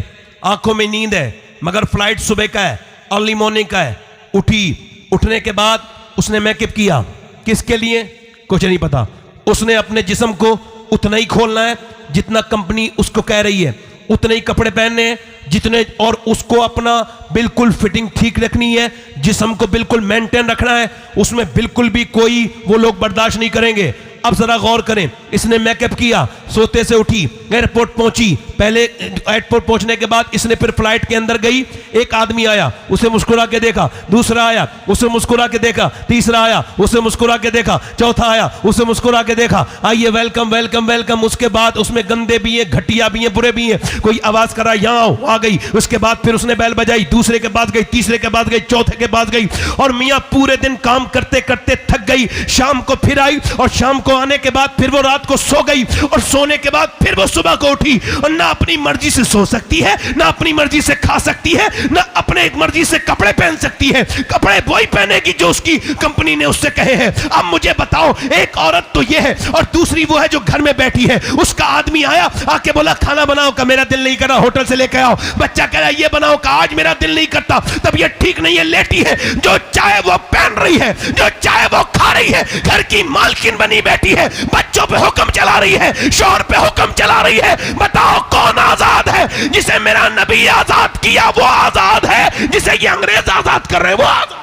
आंखों में नींद है मगर फ्लाइट सुबह का है, अर्ली मॉर्निंग का है, उठी, उठने के बाद उसने मेकअप किया, किसके लिए कुछ नहीं पता, उसने अपने जिस्म को उतना ही खोलना है जितना कंपनी उसको कह रही है, उतने ही कपड़े पहनने हैं जितने, और उसको अपना बिल्कुल फिटिंग ठीक रखनी है, जिस्म को बिल्कुल मेंटेन रखना है, उसमें बिल्कुल भी कोई वो लोग बर्दाश्त नहीं करेंगे। अब जरा गौर करें, इसने मेकअप किया, सोते से उठी, एयरपोर्ट पहुंची, पहले एयरपोर्ट पहुंचने के बाद इसने फिर फ्लाइट के अंदर गई, एक आदमी आया, उसे मुस्कुरा के देखा, दूसरा आया, उसे मुस्कुरा के देखा, तीसरा आया, उसे मुस्कुरा के देखा, चौथा आया, उसे मुस्कुरा के देखा, आइए वेलकम वेलकम वेलकम। उसके बाद उसमें गंदे भी हैं, घटिया भी हैं, बुरे भी हैं, कोई आवाज करा यहाँ आओ, आ गई। उसके बाद फिर उसने बैल बजाई, दूसरे के बाद गई, तीसरे के बाद गई, चौथे के बाद गई, और मियाँ पूरे दिन काम करते करते थक गई, शाम को फिर आई, और शाम को आने के बाद फिर वो रात को सो गई, और सोने के बाद फिर वो सुबह को उठी, और ना अपनी मर्जी से सो सकती है, ना अपनी मर्जी से खा सकती है, ना अपने मर्जी से कपड़े पहन सकती है। कपड़े वही पहनेगी जो उसकी कंपनी ने उससे कहे हैं। अब मुझे बताओ, एक औरत तो ये है और दूसरी वो है जो घर में बैठी है। उसका आदमी आया, आके बोला खाना बनाओ का, मेरा दिल नहीं कर रहा, होटल से लेकर आओ। बच्चा कह रहा है ये बनाओ का, आज मेरा दिल नहीं करता, तबीयत ठीक नहीं है, लेटी है। जो चाहे वो पहन रही है, जो चाहे वो खा रही है, घर की मालकिन बनी बैठी है, बच्चों पे हुक्म चला रही है, शौहर पे हुक्म चला रही है। बताओ कौन आजाद है? जिसे मेरा नबी आजाद किया वो आजाद है, जिसे ये अंग्रेज आजाद कर रहे हैं वो आजाद।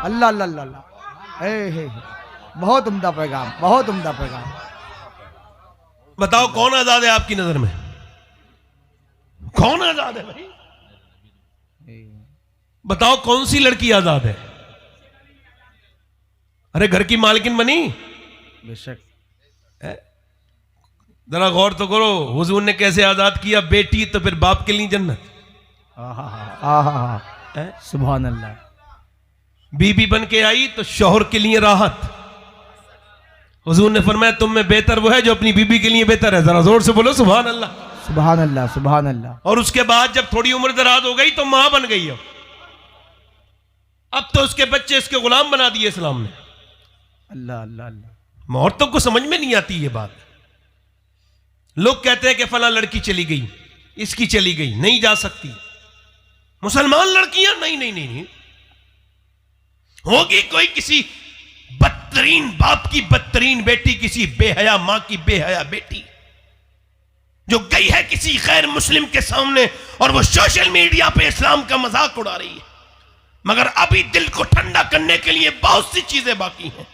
अल्लाह अल्लाह अल्लाह अल्लाह। हे बहुत उम्दा पैगाम, बहुत उम्दा पैगाम। बताओ कौन आजाद है आपकी नजर में? कौन आजाद है भाई? बताओ कौन सी लड़की आजाद है? अरे घर की मालकिन बनी, बेशक। जरा गौर तो करो, हुजूर ने कैसे आजाद किया, बेटी तो फिर बाप के लिए जन्नत, सुभान अल्लाह। बीबी बन के आई तो शौहर के लिए राहत। हुजूर ने फरमाया तुम में बेहतर वो है जो अपनी बीबी के लिए बेहतर है। जरा जोर से बोलो सुभान अल्लाह, सुभान अल्लाह, सुभान अल्लाह। और उसके बाद जब थोड़ी उम्र दराज हो गई तो मां बन गई। अब तो उसके बच्चे इसके गुलाम बना दिए इस्लाम ने। अल्लाह अल्लाह अल्लाह। औरतों को समझ में नहीं आती ये बात। लोग कहते हैं कि फला लड़की चली गई, इसकी चली गई, नहीं जा सकती। मुसलमान लड़कियां नहीं नहीं नहीं, नहीं। होगी कोई किसी बदतरीन बाप की बदतरीन बेटी, किसी बेहया मां की बेहया बेटी जो गई है किसी गैर मुस्लिम के सामने और वो सोशल मीडिया पे इस्लाम का मजाक उड़ा रही है। मगर अभी दिल को ठंडा करने के लिए बहुत सी चीजें बाकी हैं।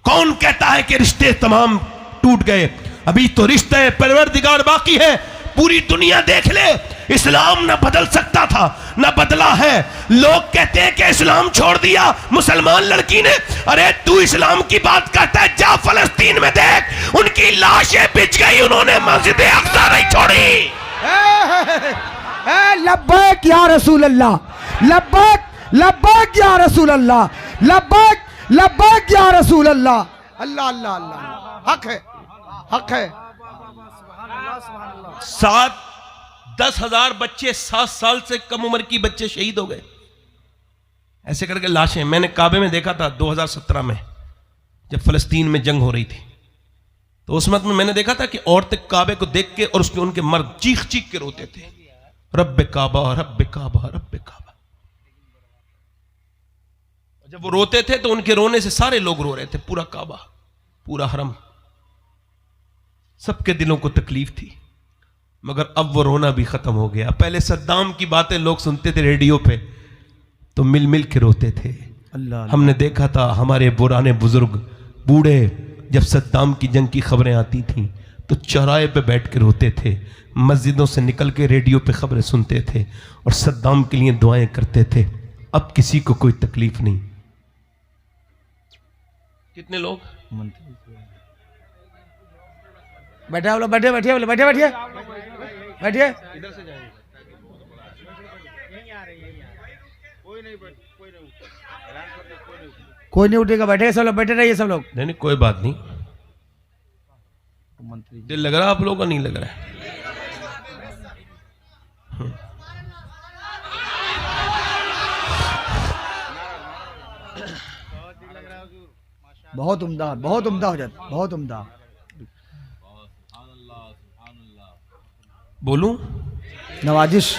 कौन कहता है कि रिश्ते तमाम टूट गए? अभी तो रिश्ते परवरदिगार बाकी है। पूरी दुनिया देख ले, इस्लाम ना बदल सकता था, ना बदला है। लोग कहते हैं कि इस्लाम छोड़ दिया मुसलमान लड़की ने। अरे तू इस्लाम की बात करता है, जा फलस्तीन में देख, उनकी लाशें बिछ गई, उन्होंने मस्जिद अक्सा नहीं छोड़ी। लब्बैक या रसूल अल्लाह, लब्बैक लब्बैक या रसूल अल्लाह, लब्बैक लब्बैक या रसूल अल्लाह। अल्लाह अल्लाह अल्लाह, हक है, हक है। 7-10 बच्चे 7 साल से कम उम्र की बच्चे शहीद हो गए ऐसे करके लाशें। मैंने काबे में देखा था 2017 में जब फलस्तीन में जंग हो रही थी, तो उस वक्त में मैंने देखा था कि औरतें काबे को देख के और उसके उनके मर्द चीख चीख के रोते थे, रब्बे काबा रब्बे काबा रब्बे काबा। जब वो रोते थे तो उनके रोने से सारे लोग रो रहे थे, पूरा काबा, पूरा हरम, सबके दिलों को तकलीफ थी। मगर अब वो रोना भी खत्म हो गया। पहले सद्दाम की बातें लोग सुनते थे रेडियो पे, तो मिल मिल के रोते थे। अल्लाह हमने देखा था हमारे पुराने बुजुर्ग बूढ़े जब सद्दाम की जंग की खबरें आती थीं तो चौराहे पे बैठ के रोते थे, मस्जिदों से निकल के रेडियो पे खबरें सुनते थे और सद्दाम के लिए दुआएं करते थे। अब किसी को कोई तकलीफ नहीं। कितने लोग बैठे बोलो, बैठे बैठिए बोलो, बैठे बैठिए बैठिए। इधर से जाएंगे। कोई नहीं उठेगा, बैठे सब लोग, बैठे रहिए सब लोग। नहीं कोई बात नहीं। दिल लग रहा आप लोगों का? नहीं लग रहा है। बहुत उम्दा, बहुत उम्दा हो जाता, बहुत उम्दा। बोलूं? नवाजिश।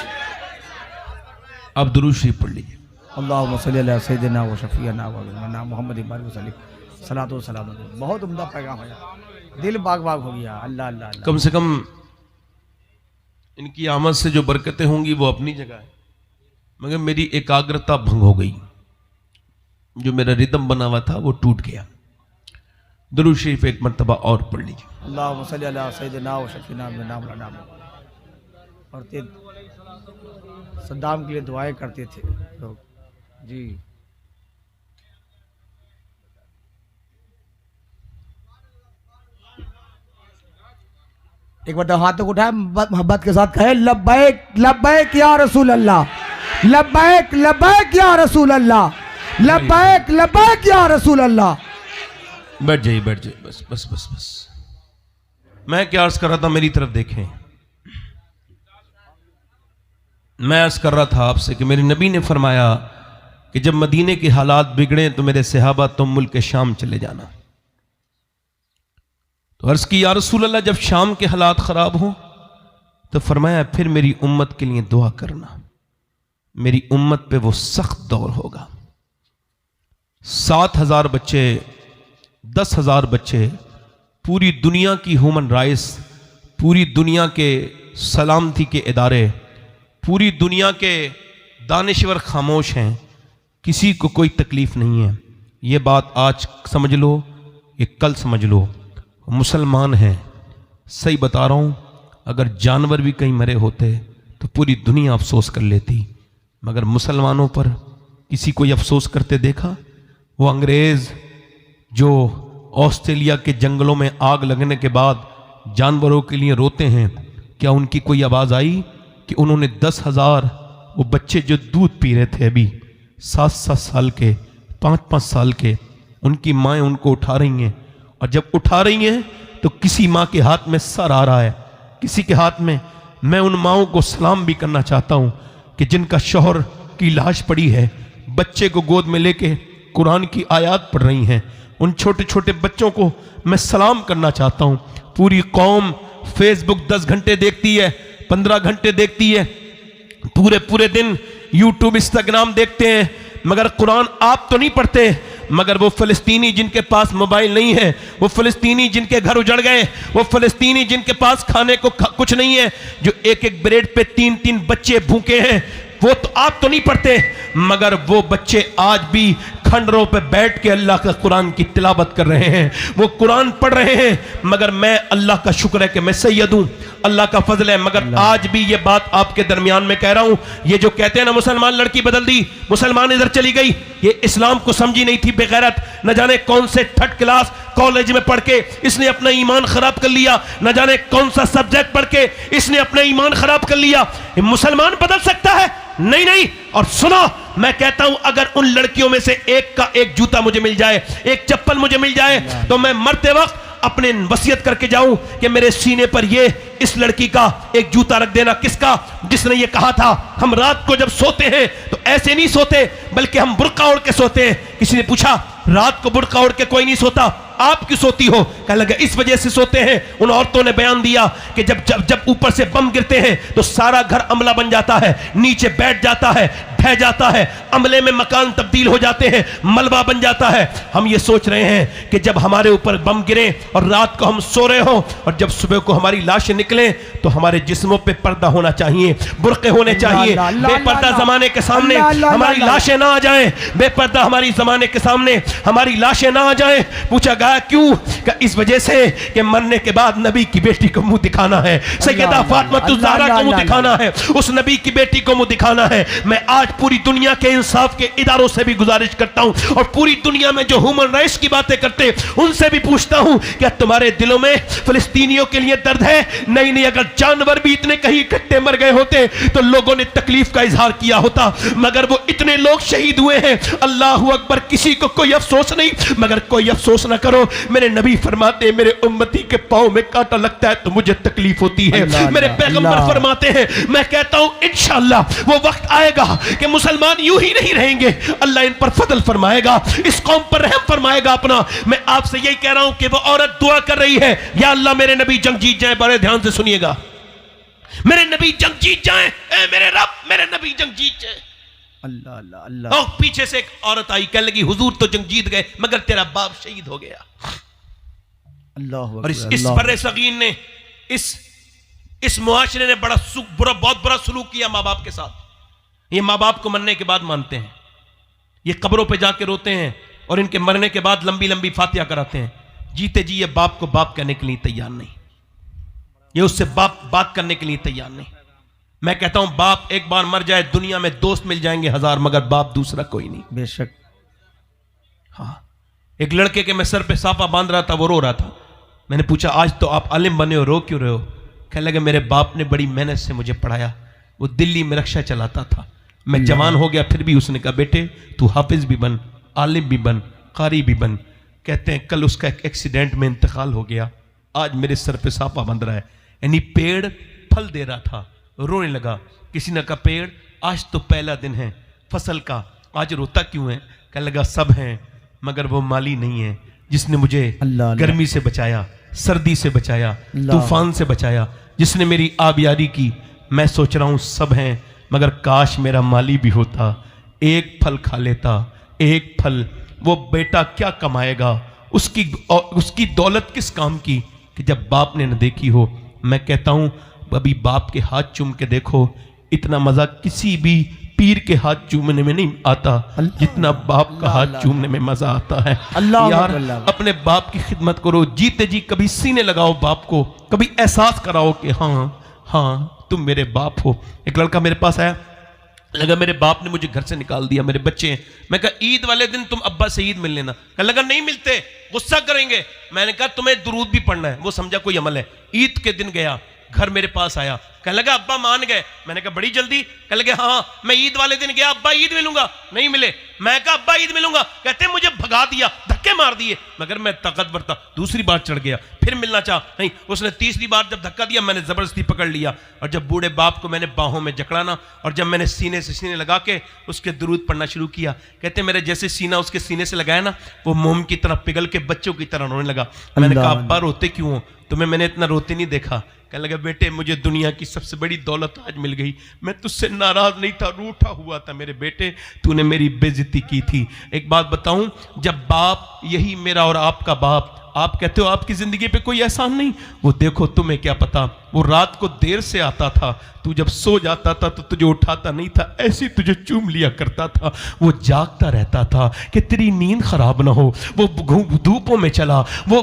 आप दुरूद शरीफ पढ़ लीजिए। अल्लाहुम्मा सल्ली अला सय्यिदिना व शफीना व मौलाना मुहम्मद वसल्लम सलातो व सलाम। बहुत उम्दा पैगाम है, दिल बाग बाग हो गया। अल्लाह अल्लाह अल्लाह। कम से कम इनकी आमद से जो बरकतें होंगी वो अपनी जगह है, मगर मेरी एकाग्रता भंग हो गई। जो मेरा रिदम बना हुआ था वो टूट गया। दुरूद शरीफ एक मर्तबा और पढ़ लीजिए। अल्लाहुम्मा सल्ली अला सय्यिदिना व शफीना मौलाना। और सद्दाम के लिए दुआएं करते थे लोग जी। एक बार हाथों को उठाए, मोहब्बत के साथ कहे लब्बैक लब्बैक या रसूल अल्लाह, लब्बैक लब्बैक या रसूल अल्लाह, लब्बैक लब्बैक या रसूल अल्लाह। बैठ जाइए, बैठ जाइए, बस बस बस बस। मैं क्या अर्ज कर रहा था, मेरी तरफ देखें। मैं अर्ज कर रहा था आपसे कि मेरे नबी ने फरमाया कि जब मदीने के हालात बिगड़े तो मेरे सहाबा तुम मुल्क शाम चले जाना। तो अर्ज की या रसूल अल्लाह, जब शाम के हालात खराब हो तो फरमाया फिर मेरी उम्मत के लिए दुआ करना, मेरी उम्मत पे वो सख्त दौर होगा। 7,000 बच्चे, 10,000 बच्चे, पूरी दुनिया की ह्यूमन राइट्स, पूरी दुनिया के सलामती के इदारे, पूरी दुनिया के दानिश्वर खामोश हैं, किसी को कोई तकलीफ नहीं है। ये बात आज समझ लो, ये कल समझ लो। मुसलमान हैं, सही बता रहा हूँ, अगर जानवर भी कहीं मरे होते तो पूरी दुनिया अफसोस कर लेती, मगर मुसलमानों पर किसी कोई अफसोस करते देखा? वो अंग्रेज़ जो ऑस्ट्रेलिया के जंगलों में आग लगने के बाद जानवरों के लिए रोते हैं, क्या उनकी कोई आवाज़ आई कि उन्होंने 10,000 वो बच्चे जो दूध पी रहे थे अभी 7-7 साल के, 5-5 साल के, उनकी माएँ उनको उठा रही हैं, और जब उठा रही हैं तो किसी माँ के हाथ में सर आ रहा है, किसी के हाथ में। मैं उन माँओं को सलाम भी करना चाहता हूँ कि जिनका शौहर की लाश पड़ी है, बच्चे को गोद में लेके कुरान की आयत पढ़ रही हैं। उन छोटे छोटे बच्चों को मैं सलाम करना चाहता हूँ। पूरी कौम फेसबुक 10 घंटे देखती है, 15 घंटे देखती है, पूरे पूरे दिन यूट्यूब इंस्टाग्राम देखते हैं, मगर कुरान आप तो नहीं पढ़ते। मगर वो फ़लस्तीनी जिनके पास मोबाइल नहीं है, वो फ़लस्तीनी जिनके घर उजड़ गए, वो फ़लस्तीनी जिनके पास खाने को कुछ नहीं है, जो एक एक ब्रेड पे 3-3 बच्चे भूखे हैं, वो तो आप तो नहीं पढ़ते, मगर वो बच्चे आज भी खंडरों पे बैठ के अल्लाह का कुरान की तिलावत कर रहे हैं, वो कुरान पढ़ रहे हैं। मगर मैं, अल्लाह का शुक्र है कि मैं सैयद हूं, अल्लाह का फजल है। मगर आज भी ये बात आपके दरमियान में कह रहा हूं, ये जो कहते हैं ना मुसलमान लड़की बदल दी, मुसलमान इधर चली गई, ये इस्लाम को समझी नहीं थी बेगैरत। न जाने कौन से 3rd क्लास कॉलेज में पढ़ के इसने अपना ईमान खराब कर लिया, न जाने कौन सा सब्जेक्ट पढ़ के इसने अपना ईमान खराब कर लिया। मुसलमान बदल सकता है? नहीं नहीं। और सुनो, मैं कहता हूं अगर उन लड़कियों में से एक का एक जूता मुझे मिल जाए, एक चप्पल मुझे मिल जाए, तो मैं मरते वक्त अपने वसीयत करके जाऊं कि मेरे सीने पर ये इस लड़की का एक जूता रख देना। किसका? जिसने ये कहा था हम रात को जब सोते हैं तो ऐसे नहीं सोते, बल्कि हम बुर्का ओढ़ के सोते हैं। किसी ने पूछा रात को बुर्का ओढ़ के कोई नहीं सोता, आप क्यों सोती हो? कहने लगे इस वजह से सोते हैं। उन औरतों ने बयान दिया कि जब जब जब ऊपर से बम गिरते हैं तो सारा घर अमला बन जाता है, नीचे बैठ जाता है, ढह जाता है, अमले में मकान तब्दील हो जाते हैं, मलबा बन जाता है। हम ये सोच रहे हैं कि जब हमारे ऊपर बम गिरे और रात को हम सो रहे हो और जब सुबह को हमारी लाशें निकले तो हमारे जिस्मों पे पर्दा होना चाहिए, बुर्के होने चाहिए। बेपर्दा जमाने के सामने हमारी लाशें ना आ जाएं, बेपर्दा हमारी जमाने के सामने हमारी लाशें ना आ जाएं। पूछा गया क्यों? कि इस वजह से कि मरने के बाद नबी की बेटी को मुंह दिखाना है, सैयदा फातिमा ज़हरा को मुंह दिखाना है, उस नबी की बेटी को मुंह दिखाना है। मैं आज पूरी दुनिया के इंसाफ के इदारों से भी गुजारिश करता हूं और पूरी दुनिया में जो ह्यूमन राइट्स की बातें करते उनसे भी पूछता हूं, क्या तुम्हारे दिलों में फिलिस्तीनियों के लिए दर्द है? नहीं नहीं, अगर जानवर भी इतने कहीं इकट्ठे मर गए होते तो लोगों ने तकलीफ का इजहार किया होता, मगर वो इतने लोग शहीद हुए हैं। अल्लाहू अकबर, किसी को कोई अफसोस नहीं, मगर कोई अफसोस ना करो। मेरे नबी फरमाते मेरे उम्मती के पांव में कांटा लगता है तो मुझे तकलीफ होती है। मेरे पैगंबर फरमाते हैं, मैं कहता हूं इंशाअल्लाह वो वक्त आएगा कि मुसलमान यूं ही नहीं रहेंगे, अल्लाह इन पर फजल फरमाएगा, इस कौम पर रहम फरमाएगा अपना। मैं आपसे यही कह रहा हूं कि वो औरत दुआ कर रही है, या अल्लाह मेरे नबी जंग जीत जाए। बड़े ध्यान से सुनिएगा, मेरे नबी जंग जीत जाए, ए मेरे रब मेरे नबी जंग जीत जाए। अल्लाह अल्लाह अल्लाह। और पीछे से एक औरत आई, कहने लगी हुजूर तो जंग जीत गए मगर तेरा बाप शहीद हो गया। अल्लाह और इस बर्रे सगीर ने, इस मुआशरे ने बड़ा बहुत बुरा सलूक किया माँ बाप के साथ। ये माँ बाप को मरने के बाद मानते हैं, ये कब्रों पे जाके रोते हैं और इनके मरने के बाद लंबी लंबी फातिहा कराते हैं। जीते जी ये बाप को बाप कहने के लिए तैयार नहीं, ये उससे बात करने के लिए तैयार नहीं। मैं कहता हूं बाप एक बार मर जाए, दुनिया में दोस्त मिल जाएंगे हजार, मगर बाप दूसरा कोई नहीं। बेशक। हाँ, एक लड़के के मैं सर पे साफा बांध रहा था, वो रो रहा था। मैंने पूछा आज तो आप आलिम बने हो, रो क्यों रहे हो? कहने लगे मेरे बाप ने बड़ी मेहनत से मुझे पढ़ाया, वो दिल्ली में रिक्शा चलाता था, मैं जवान हो गया फिर भी उसने कहा बेटे तू हाफिज भी बन, आलिम भी बन, कारी भी बन। कहते हैं कल उसका एक एक्सीडेंट में इंतकाल हो गया, आज मेरे सर पे साफा बंध रहा है। यानी पेड़ फल दे रहा था, रोने लगा। किसी ने कहा पेड़ आज तो पहला दिन है फसल का, आज रोता क्यों है? कहने लगा सब हैं मगर वो माली नहीं है जिसने मुझे गर्मी से बचाया, सर्दी से बचाया, तूफान से बचाया, जिसने मेरी आबियारी की। मैं सोच रहा हूं सब हैं मगर काश मेरा माली भी होता, एक फल खा लेता, एक फल। वो बेटा क्या कमाएगा, उसकी दौलत किस काम की कि जब बाप ने न देखी हो। मैं कहता हूं अभी बाप के हाथ चूम के देखो, इतना मजा किसी भी पीर के हाथ चूमने में नहीं आता जितना बाप का हाथ चूमने में मजा आता है। यार अपने बाप की खिदमत करो, जीते जी कभी सीने लगाओ बाप को, कभी एहसास कराओ कि हाँ तुम मेरे बाप हो। एक लड़का मेरे पास आया, लगा मेरे बाप ने मुझे घर से निकाल दिया, मेरे बच्चे हैं। मैं कहा ईद वाले दिन तुम अब्बा से ईद मिल लेना। कहा लगा नहीं मिलते, गुस्सा करेंगे। मैंने कहा तुम्हें दुरूद भी पढ़ना है, वो समझा कोई अमल है। ईद के दिन गया, घर मेरे पास आया, कहने लगा अब्बा मान गए। मैंने कहा बड़ी जल्दी? कहने लगे हाँ, मैं ईद वाले दिन गया, अब्बा ईद मिलूंगा, नहीं मिले। मैं कहा अब्बा ईद मिलूंगा, कहते मुझे भगा दिया, धक्के मार दिए। मगर मैं ताकतवर था, दूसरी बार चढ़ गया, फिर मिलना चाहा, नहीं। उसने तीसरी बार जब धक्का दिया मैंने जबरदस्ती पकड़ लिया, और जब बूढ़े बाप को मैंने बाहों में जकड़ा ना, और जब मैंने सीने से सीने लगा के उसके दुरूद पढ़ना शुरू किया, कहते मेरे जैसे सीना उसके सीने से लगाया ना, वो मोम की तरह पिघल के बच्चों की तरह रोने लगा। मैंने कहा अब्बा रोते क्यों हो? तुम्हें मैंने इतना रोते नहीं देखा। कहने लगा बेटे मुझे दुनिया की सबसे बड़ी दौलत आज मिल गई, मैं तुझसे नाराज नहीं था, रूठा हुआ था मेरे बेटे, तूने मेरी बेइज्जती की थी। एक बात बताऊं, जब बाप, यही मेरा और आपका बाप, आप कहते हो आपकी जिंदगी पे कोई एहसान नहीं, वो देखो तुम्हें क्या पता, वो रात को देर से आता था, तू जब सो जाता था तो तुझे उठाता नहीं था, ऐसे तुझे चूम लिया करता था। वो जागता रहता था कि तेरी नींद खराब ना हो। वो धूपों में चला, वो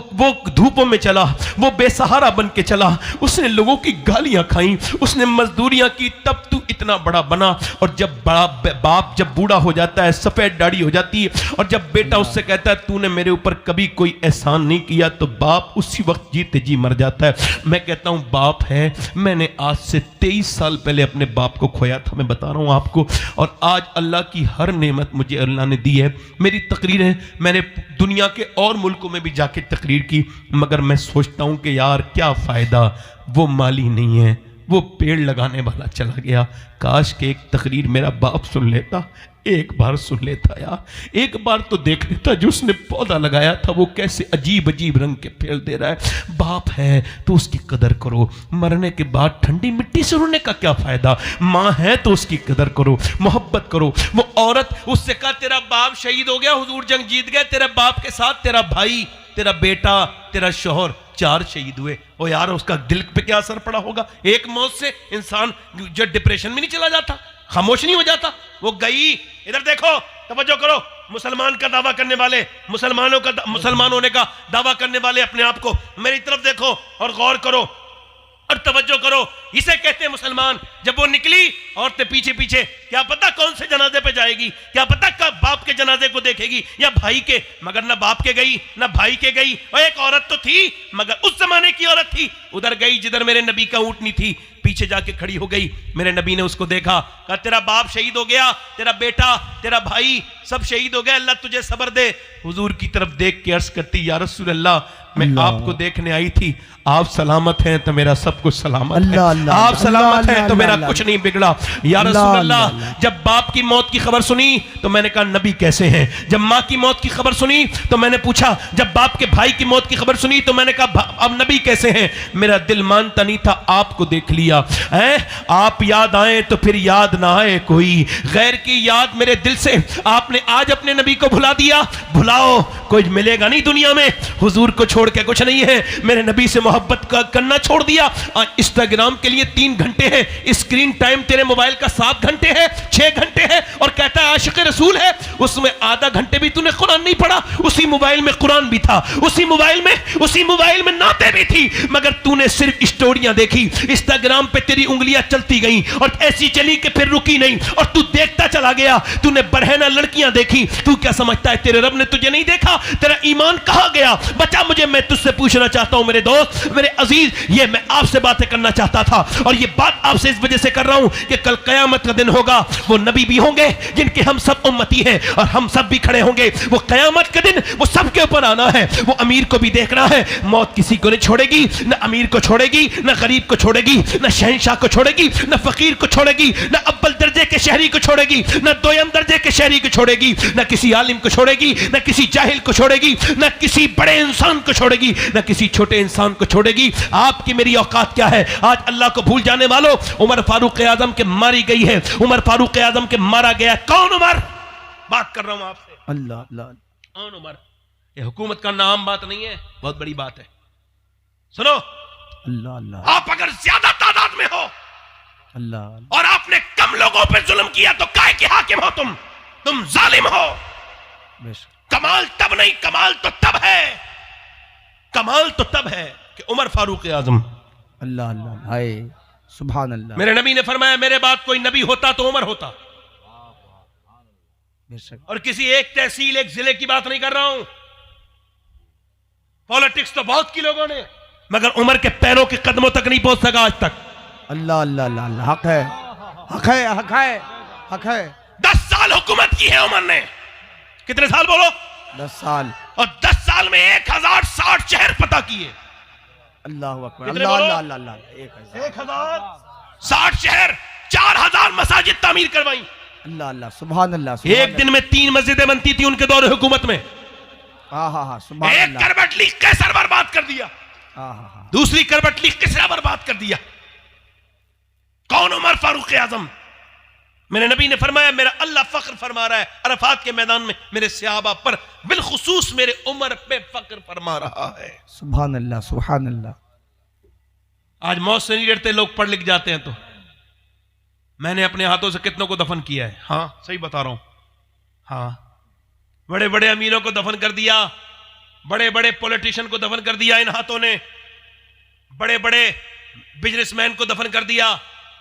धूपों में चला, वो बेसहारा बन के चला, उसने लोगों की गालियां खाई, उसने मजदूरियां की, तब तू इतना बड़ा बना। और जब बड़ा बाप जब बूढ़ा हो जाता है, सफेद दाढ़ी हो जाती है, और जब बेटा उससे कहता है तूने मेरे ऊपर कभी कोई एहसान नहीं किया, तो बाप उसी वक्त जीते जी मर जाता है। मैं कहता हूं बाप है, मैंने आज से 23 साल पहले अपने बाप को खोया था, मैं बता रहा हूं आपको, और आज अल्लाह की हर नेमत मुझे अल्लाह ने दी है। मेरी तकरीर है, मैंने दुनिया के और मुल्कों में भी जाके तकरीर की, मगर मैं सोचता हूं कि यार क्या फायदा, वो माली नहीं है, वो पेड़ लगाने वाला चला गया। काश के एक तकरीर मेरा बाप सुन लेता, एक बार सुन लेता यार, एक बार तो देख लेता जो उसने पौधा लगाया था वो कैसे अजीब अजीब रंग के फूल दे रहा है। बाप है तो उसकी कदर करो, मरने के बाद ठंडी मिट्टी से रोने का क्या फायदा। माँ है तो उसकी कदर करो, मोहब्बत करो। वो औरत, उससे कहा तेरा बाप शहीद हो गया, हुजूर जंग जीत गए, तेरे बाप के साथ तेरा भाई, तेरा बेटा, तेरा शौहर, 4 शहीद हुए। ओ यार उसका दिल पे क्या असर पड़ा होगा। एक मौत से इंसान जो डिप्रेशन में नहीं चला जाता, खामोश नहीं हो जाता। वो गई, इधर देखो, तवज्जो करो, मुसलमान का दावा करने वाले, मुसलमान होने का दावा करने वाले अपने आप को मेरी तरफ देखो और गौर करो और तवज्जो करो। इसे कहते हैं मुसलमान। जब वो निकली औरतें पीछे पीछे, क्या पता कौन से जनाजे पे जाएगी, क्या पता कब बाप के जनाजे को देखेगी या भाई के, मगर ना बाप के गई ना भाई के गई। और एक औरत तो थी मगर उस जमाने की औरत थी, उधर गई जिधर मेरे नबी का ऊँटनी थी, पीछे जाके खड़ी हो गई। मेरे नबी ने उसको देखा, कहा तेरा बाप शहीद हो गया, तेरा बेटा, तेरा भाई सब शहीद हो गए, अल्लाह तुझे सब्र दे। हुजूर की तरफ देख के अर्ज करती, या रसूल अल्लाह, मैं आपको देखने आई थी, आप सलामत हैं तो मेरा सब कुछ सलामत है, आप सलामत हैं तो मेरा कुछ नहीं बिगड़ा। या रसूल अल्लाह, जब बाप की मौत की खबर सुनी तो मैंने कहा नबी कैसे हैं। जब माँ की मौत की खबर सुनी तो मैंने पूछा, जब बाप के भाई की मौत की खबर सुनी तो मैंने कहा अब नबी कैसे हैं। मेरा दिल मानता नहीं था, आपको देख लिया है। आप याद आए तो फिर याद ना आए कोई, गैर की याद मेरे दिल से आपने आज अपने नबी को भुला दिया। भुलाओ, कोई मिलेगा नहीं दुनिया में, हुजूर को छोड़ के कुछ नहीं है। मेरे नबी से मोहब्बत करना छोड़ दिया। इंस्टाग्राम के लिए 3 घंटे है, स्क्रीन टाइम तेरे मोबाइल का 7 घंटे है, 6 घंटे है, और कहता है आशिक रसूल है। उसमें आधा घंटे भी तूने कुरान नहीं पढ़ा, उसी मोबाइल में कुरान भी था, उसी मोबाइल में नाते भी थी, मगर तूने सिर्फ स्टोरियां देखी। इंस्टाग्राम पे तेरी उंगलियां चलती गई और ऐसी चली कि फिर रुकी नहीं, और तू देखता चला गया। तूने बरहना लड़कियां देखी। तू क्या समझता है तेरे रब ने तुझे नहीं देखा? तेरा ईमान कहां गया? बचा मुझे, मैं तुझसे पूछना चाहता हूं मेरे दोस्त, मेरे अजीज, ये मैं आपसे बातें करना चाहता था, और ये बात आपसे इस वजह से कर रहा हूं कि कल कयामत का दिन होगा, वो नबी भी होंगे जिनके हम सब उम्मती हैं, और हम सब भी खड़े होंगे। वो कयामत का दिन वो सबके ऊपर आना है। वो अमीर को भी देखना है, मौत किसी को नहीं छोड़ेगी, न अमीर को छोड़ेगी, न गरीब को छोड़ेगी, न शहंशाह को छोड़ेगी, न फकीर को छोड़ेगी, न अव्वल दर्जे के शहरी को छोड़ेगी, न दोयम दर्जे के शहरी को छोड़ेगी, न किसी आलिम को छोड़ेगी, न किसी जाहिल को छोड़ेगी, न किसी बड़े इंसान को छोड़ेगी, न किसी छोटे इंसान को छोड़ेगी। आपकी मेरी औकात क्या है? आज अल्लाह को भूल जाने वालों, उमर फारूक आजम के मारी गई है, उमर फारूक आजम के मारा गया। कौन उमर? बात कर रहा हूं आपसे, अल्लाह अल्लाह। कौन उमर? ये हुकूमत का नाम बात नहीं है, बहुत बड़ी बात है। सुनो, अल्लाह अल्लाह। आप अगर ज्यादा तादाद में हो अल्लाह और आपने कम लोगों पर जुल्म किया तो काहे के हाकिम हो तुम जालिम हो। कमाल तब नहीं, कमाल तो तब है, कमाल तो तब है कि उमर फारूक आजम, अल्लाह अल्लाह भाई, सुभान अल्लाह। मेरे नबी ने फरमाया मेरे बाद कोई नबी होता तो उमर होता। और किसी एक तहसील एक जिले की बात नहीं कर रहा हूं। पॉलिटिक्स तो बहुत की लोगों ने, मगर उमर के पैरों के कदमों तक नहीं पहुंच सका आज तक। अल्लाह अल्लाह अल्लाह, हक है, हक है, हक है, हक है। 10 साल हुकूमत की है उमर ने। कितने साल बोलो? 10 साल। और 10 साल में 1060 शहर पता किए। अल्लाह अकबर, कितने अल्लाह बोलो? अल्लाह अल्लाह अल्लाह। 1060 शहर, 4000 मसाजिद तामीर करवाई। अल्लाह अल्लाह, सुभान अल्लाह। एक दिन में 3 मस्जिदें बनती थी उनके दौरे हुकूमत में। हाँ हाँ हाँ, सुभान एक अल्लाह। करबट लीग कैसर बर्बाद कर दिया, हाँ हाँ हाँ, दूसरी करबट लीग किसरा बर्बाद कर दिया। कौन? उमर फारूक आजम। मेरे नबी ने फरमाया मेरा अल्लाह फख्र फरमा रहा है अरफात के मैदान में मेरे सहाबा पर, बिलखुसूस मेरे उमर पे फख्र फरमा रहा है। सुभान अल्लाह, सुभान अल्लाह। आज मौत से नहीं डरते लोग, पढ़ लिख जाते हैं तो। मैंने अपने हाथों से कितनों को दफन किया है। हाँ सही बता रहा हूं। हाँ, बड़े बड़े अमीरों को दफन कर दिया, बड़े बड़े पॉलिटिशियन को दफन कर दिया इन हाथों ने, बड़े बड़े बिजनेसमैन को दफन कर दिया,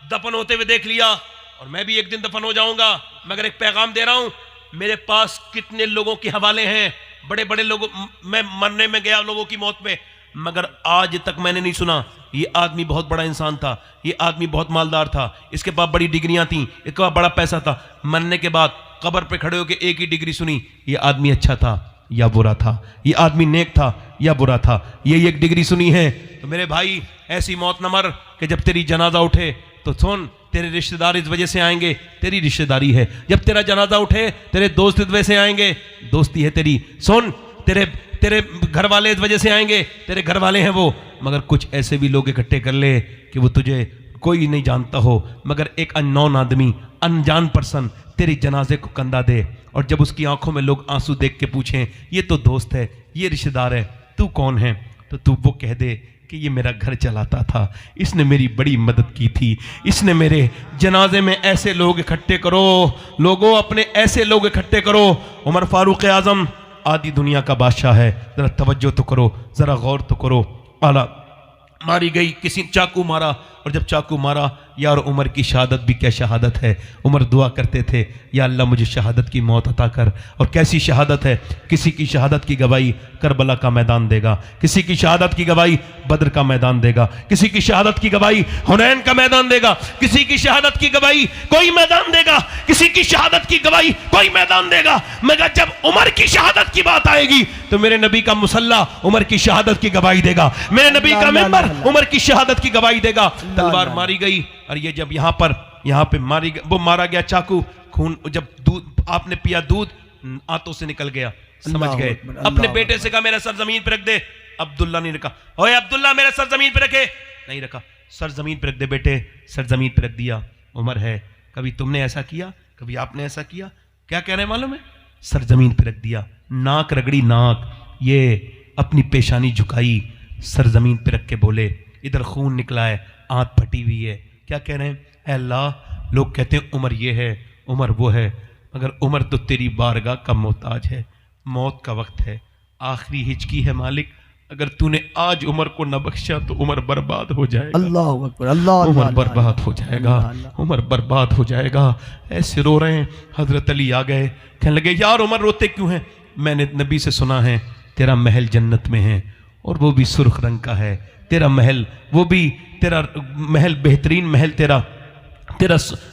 दफन होते हुए देख लिया। और मैं भी एक दिन दफन हो जाऊंगा, मगर एक पैगाम दे रहा हूं, मेरे पास कितने लोगों के हवाले हैं, बड़े बड़े लोगों, मैं मरने में गया लोगों की मौत में, मगर आज तक मैंने नहीं सुना ये आदमी बहुत बड़ा इंसान था, ये आदमी बहुत मालदार था, इसके पास बड़ी डिग्रियां थी, इसके पास बड़ा पैसा था। मरने के बाद कब्र पे खड़े होकर एक ही डिग्री सुनी, ये आदमी अच्छा था, या बुरा था, ये आदमी नेक था या बुरा था, ये एक डिग्री सुनी है। तो मेरे भाई ऐसी मौत न मर कि जब तेरी जनाजा उठे तो सुन, तेरे रिश्तेदार इस वजह से आएंगे, तेरी रिश्तेदारी है। जब तेरा जनाजा उठे तेरे दोस्त इस वजह से आएंगे, दोस्ती है तेरी। सुन, तेरे घर वाले इस वजह से आएंगे, तेरे घर वाले हैं वो। मगर कुछ ऐसे भी लोग इकट्ठे कर ले कि वो तुझे कोई नहीं जानता हो, मगर एक अननोन आदमी, अनजान पर्सन तेरी जनाजे को कंधा दे, और जब उसकी आंखों में लोग आंसू देख के पूछें ये तो दोस्त है, ये रिश्तेदार है, तू कौन है, तो तू वो कह दे कि ये मेरा घर चलाता था, इसने मेरी बड़ी मदद की थी, इसने मेरे जनाजे में ऐसे लोग इकट्ठे करो। लोगों, अपने ऐसे लोग इकट्ठे करो। उमर फारूक आजम आधी दुनिया का बादशाह है, जरा तवज्जो तो करो, जरा गौर तो करो। आला मारी गई, किसी चाकू मारा, और जब चाकू मारा, यार उमर की शहादत भी क्या शहादत है। उमर दुआ करते थे, या अल्लाह मुझे शहादत की मौत अता कर। और कैसी शहादत है, किसी की शहादत की गवाही करबला का मैदान देगा, किसी की शहादत की गवाही बद्र का मैदान देगा, किसी की शहादत की गवाही हुनैन का मैदान देगा, किसी की शहादत की गवाही कोई मैदान देगा, किसी की शहादत की गवाही कोई मैदान देगा। मगर जब उमर की शहादत की बात आएगी तो मेरे नबी का मुसल्ला उमर की शहादत की गवाही देगा, मेरे नबी का मेंबर उमर की शहादत की गवाही देगा। तलवार मारी गई, और ये जब यहाँ पे मारी गई, वो मारा गया चाकू, खून, जब दूध आपने पिया, दूध आंतों से निकल गया, समझ गए। अपने बेटे से कहा मेरा सर जमीन पे रख दे, अब्दुल्ला ने रखा, ओए अब्दुल्ला मेरा सर जमीन पे रखे, नहीं रखा, सर जमीन पे रख दे बेटे, सर जमीन पे रख दिया। उमर है, कभी तुमने ऐसा किया, कभी आपने ऐसा किया, क्या कह रहे हैं मालूम है, सर जमीन पे रख दिया, नाक रगड़ी, नाक, ये अपनी पेशानी झुकाई, सर जमीन पे रख के बोले, इधर खून निकला है, आंत फटी हुई है, क्या कह रहे हैं, ऐ अल्लाह, लोग कहते हैं उमर ये है, उमर वो है, मगर उमर तो तेरी बारगाह का मोहताज है, मौत का वक्त है, आखिरी हिचकी है मालिक, अगर तूने आज उमर को न बख्शा तो उमर बर्बाद हो जाएगा, अल्लाह अकबर, अल्लाह, उमर बर्बाद हो जाएगा, उमर बर्बाद हो जाएगा। ऐसे रो रहे हैं। हजरत अली आ गए, कहने लगे यार उमर रोते क्यों हैं, मैंने नबी से सुना है तेरा महल जन्नत में है, और वो भी सुर्ख रंग का है, तेरा महल, वो भी तेरा महल, बेहतरीन महल तेरा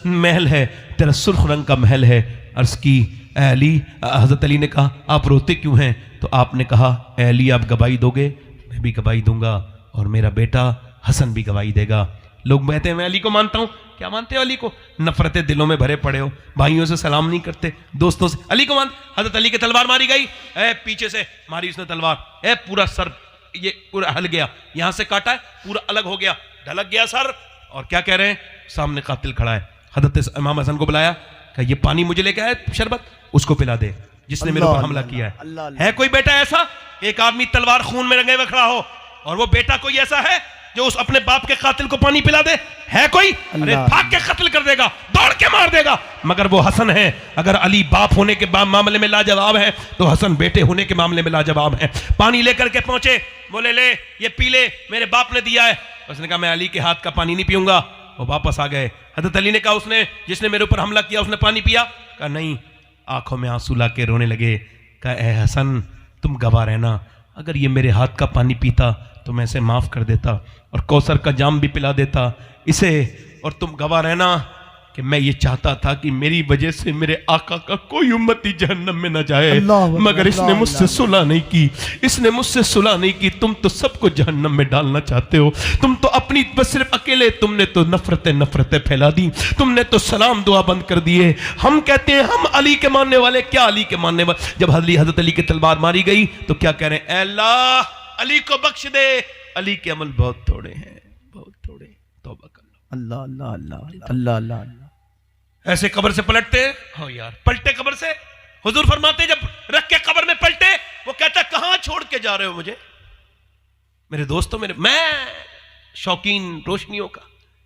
महल है, तेरा सुर्ख रंग का महल है। अर्ज की अली, हज़रत अली ने कहा आप रोते क्यों हैं, तो आपने कहा अली आप गवाही दोगे, मैं भी गवाही दूंगा, और मेरा बेटा हसन भी गवाही देगा। लोग कहते हैं मैं अली को मानता हूँ, क्या मानते हो अली को, नफरतें दिलों में भरे पड़े हो, भाइयों से सलाम नहीं करते, दोस्तों से, अली को मानते। हज़रत अली की तलवार मारी गई, पीछे से मारी उसने तलवार, पूरा सर ये पूरा हल गया, यहां से काटा है पूरा अलग हो गया, ढलक गया सर, और क्या कह रहे हैं, सामने कातिल खड़ा है। हज़रत इमाम हसन को बुलाया, कहा ये पानी मुझे लेके आया शरबत, उसको पिला दे जिसने मेरे ऊपर हमला किया है। कोई बेटा ऐसा, एक आदमी तलवार खून में रंगे हुए खड़ा हो, और वो बेटा कोई ऐसा है जो उस अपने बाप के कातिल को पानी पिला दे, है कोई? अरे भाग के कत्ल कर देगा, दौड़ के मार देगा, मगर वो हसन है। अगर अली बाप होने के मामले में लाजवाब है तो हसन बेटे होने के मामले में लाजवाब है। पानी लेकर के पहुंचे, बोले ले ये पी ले, मेरे बाप ने दिया है। उसने कहा मैं अली के हाथ का पानी नहीं पीऊंगा। वो वापस आ गए। हजरत अली ने कहा उसने जिसने मेरे ऊपर हमला किया उसने पानी पिया? कहा नहीं। आंखों में आंसू ला के रोने लगे। कहा ए हसन तुम गवाह रहना, अगर ये मेरे हाथ का पानी पीता तो मैं इसे माफ़ कर देता और कौसर का जाम भी पिला देता इसे, और तुम गवाह रहना कि मैं ये चाहता था कि मेरी वजह से मेरे आका का कोई उम्मती जहन्नम में न जाए, मगर इसने मुझसे सुलह नहीं की, इसने मुझसे सुलह नहीं की। तुम तो सबको जहन्नम में डालना चाहते हो, तुम तो अपनी बस सिर्फ अकेले, तुमने तो नफरतें फैला दी, तुमने तो सलाम दुआ बंद कर दिए। हम कहते हैं हम अली के मानने वाले, क्या अली के मानने वाले? जब हजरत अली की तलवार मारी गई तो क्या कह रहे हैं? अल्लाह अली को बख्श दे, अली के अमल बहुत थोड़े हैं, बहुत थोड़े, तौबा कर लो। अल्लाह अल्लाह अल्लाह अल्लाह अल्लाह। ऐसे कब्र से पलटते हो यार, पलटे कब्र से। हुजूर फरमाते जब रख के कब्र में पलटे, वो कहता कहां छोड़ के जा रहे हो मुझे? मेरे दोस्तों, मैं शौकीन रोशनियों का,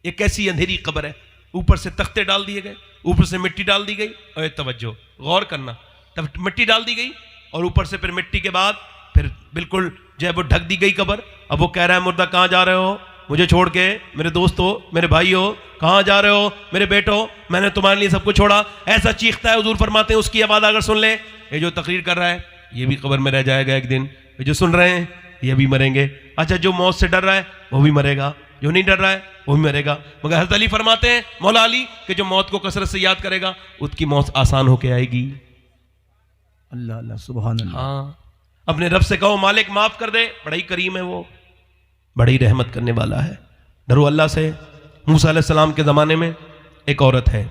एक ऐसी अंधेरी कब्र है, ऊपर से तख्ते डाल दिए गए, ऊपर से मिट्टी डाल दी गई। और तवज्जो गौर करना, तब मिट्टी डाल दी गई और ऊपर से फिर मिट्टी के बाद फिर बिल्कुल जो है वो ढक दी गई कब्र। अब वो कह रहा है मुर्दा कहां जा रहे हो मुझे छोड़ के? मेरे दोस्त हो, मेरे भाई हो, कहाँ जा रहे हो? मेरे बेटो, मैंने तुम्हारे लिए सब कुछ छोड़ा। ऐसा चीखता है। हुजूर फरमाते हैं उसकी आवाज़ अगर सुन ले, ये जो तकरीर कर रहा है ये भी कब्र में रह जाएगा एक दिन, ये जो सुन रहे हैं ये भी मरेंगे। अच्छा, जो मौत से डर रहा है वो भी मरेगा, जो नहीं डर रहा है वो भी मरेगा। मगर हज़रत अली फरमाते हैं, मौला अली, कि जो मौत को कसरत से याद करेगा उसकी मौत आसान होके आएगी। अल्लाह अल्लाह सुभान अल्लाह। हाँ, अपने रब से कहो मालिक माफ कर दे, बड़ा ही करीम है वो, बड़ी रहमत करने वाला है। डरो अल्लाह से। मूसा अलैहिस्सलाम के ज़माने में एक औरत है,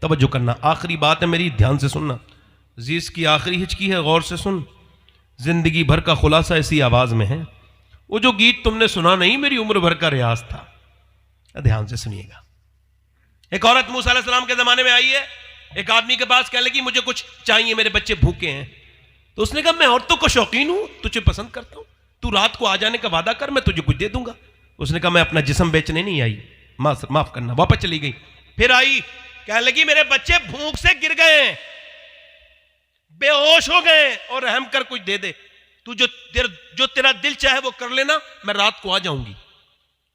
तवज्जो करना, आखिरी बात है मेरी, ध्यान से सुनना। अजीज़ की आखिरी हिचकी है, गौर से सुन, जिंदगी भर का खुलासा इसी आवाज़ में है। वो जो गीत तुमने सुना नहीं, मेरी उम्र भर का रियाज था, ध्यान से सुनिएगा। एक औरत मूसा अलैहिस्सलाम के ज़माने में आई है, एक आदमी के पास कहने लगी मुझे कुछ चाहिए, मेरे बच्चे भूखे हैं। तो उसने कहा मैं औरतों का शौकीन हूं, तुझे पसंद करता हूं, तू रात को आ जाने का वादा कर, मैं तुझे कुछ दे दूंगा। उसने कहा मैं अपना जिस्म बेचने नहीं आई, माफ करना। वापस चली गई, फिर आई, कहने लगी मेरे बच्चे भूख से गिर गए, बेहोश हो गए, और रहम कर कुछ दे दे, तू जो तेरा दिल चाहे वो कर लेना, मैं रात को आ जाऊंगी।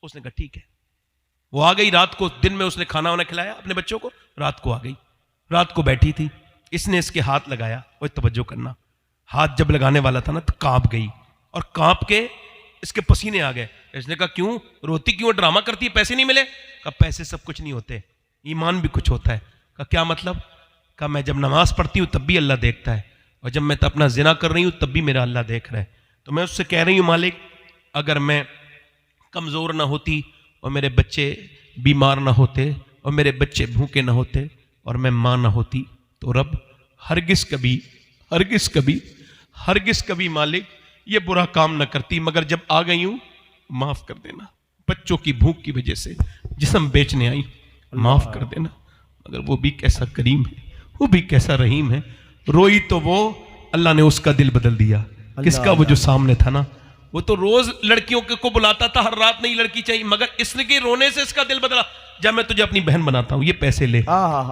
उसने कहा ठीक है। वो आ गई रात को, दिन में उसने खाना वाना खिलाया अपने बच्चों को, रात को आ गई। रात को बैठी थी, इसने इसके हाथ लगाया, और तवज्जो करना, हाथ जब लगाने वाला था ना तो कांप गई, और कांप के इसके पसीने आ गए। इसने कहा क्यों रोती, क्यों ड्रामा करती है, पैसे नहीं मिले? कहा पैसे सब कुछ नहीं होते, ईमान भी कुछ होता है। कहा क्या मतलब? कहा मैं जब नमाज पढ़ती हूँ तब भी अल्लाह देखता है, और जब मैं अपना जिना कर रही हूँ तब भी मेरा अल्लाह देख रहा है। तो मैं उससे कह रही हूँ मालिक, अगर मैं कमज़ोर ना होती, और मेरे बच्चे बीमार ना होते, और मेरे बच्चे भूखे ना होते, और मैं माँ ना होती, तो रब हरगिज़ कभी मालिक ये बुरा काम ना करती, मगर जब आ गई हूँ माफ़ कर देना, बच्चों की भूख की वजह से जिस्म बेचने आई, माफ़ कर देना। मगर वो भी कैसा करीम है, वो भी कैसा रहीम है। रोई तो वो, अल्लाह ने उसका दिल बदल दिया। किसका? वो जो सामने था ना, वो तो रोज लड़कियों को बुलाता था, हर रात नई लड़की चाहिए, मगर इसके रोने से इसका दिल बदला। जब मैं तुझे अपनी बहन बनाता हूं, ये पैसे ले।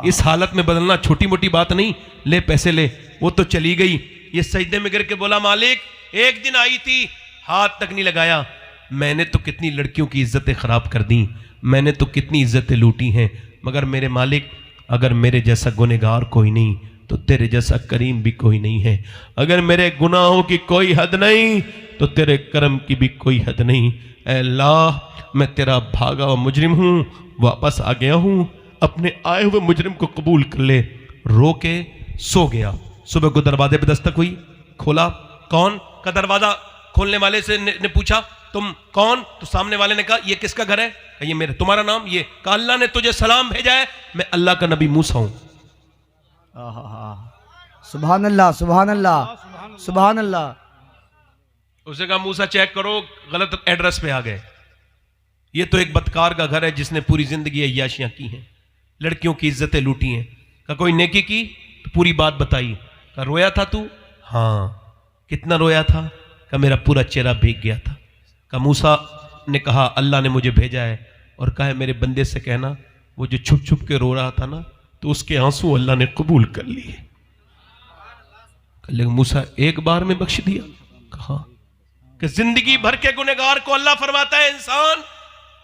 इस हालत में बदलना छोटी मोटी बात नहीं, ले पैसे ले। वो तो चली गई, ये सजदे में गिर के बोला मालिक एक दिन आई थी, हाथ तक नहीं लगाया, मैंने तो कितनी लड़कियों की इज्जतें खराब कर दी, मैंने तो कितनी इज्जतें लूटी हैं, मगर मेरे मालिक अगर मेरे जैसा गुनहगार कोई नहीं तो तेरे जैसा करीम भी कोई नहीं है। अगर मेरे गुनाहों की कोई हद नहीं तो तेरे करम की भी कोई हद नहीं। ऐ अल्लाह मैं तेरा भागा हुआ मुजरिम हूँ, वापस आ गया हूँ, अपने आए हुए मुजरिम को कबूल कर ले। रो के सो गया। सुबह को दरवाजे पे दस्तक हुई, खोला, कौन? का दरवाजा खोलने वाले से ने पूछा तुम कौन? तो सामने वाले ने कहा ये किसका घर है? कहा ये मेरा। तुम्हारा नाम? ये। कहा अल्लाह ने तुझे सलाम भेजा है, मैं अल्लाह का नबी मूसा हूं। सुभान अल्लाह, सुभान अल्लाह, सुभान अल्लाह। उसे कहा मूसा चेक करो, गलत एड्रेस पे आ गए। ये तो एक बदकार का घर है जिसने पूरी जिंदगी अय्याशियां की हैं, लड़कियों की इज्जतें लूटी हैं। कहा कोई नेकी की? तो पूरी बात बताई। कहा रोया था तू? हाँ। कितना रोया था? कहा मेरा पूरा चेहरा भीग गया था। कहा मूसा ने कहा अल्लाह ने मुझे भेजा है और कहा मेरे बंदे से कहना वो जो छुप छुप के रो रहा था ना, तो उसके आंसू अल्लाह ने कबूल कर लिए। लेकिन मूसा एक बार में बख्श दिया? कहा कि जिंदगी भर के गुनहगार को अल्लाह फरमाता है इंसान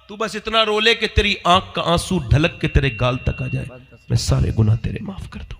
तू बस इतना रो ले कि तेरी आंख का आंसू ढलक के तेरे गाल तक आ जाए, मैं सारे गुनाह तेरे माफ कर दूं।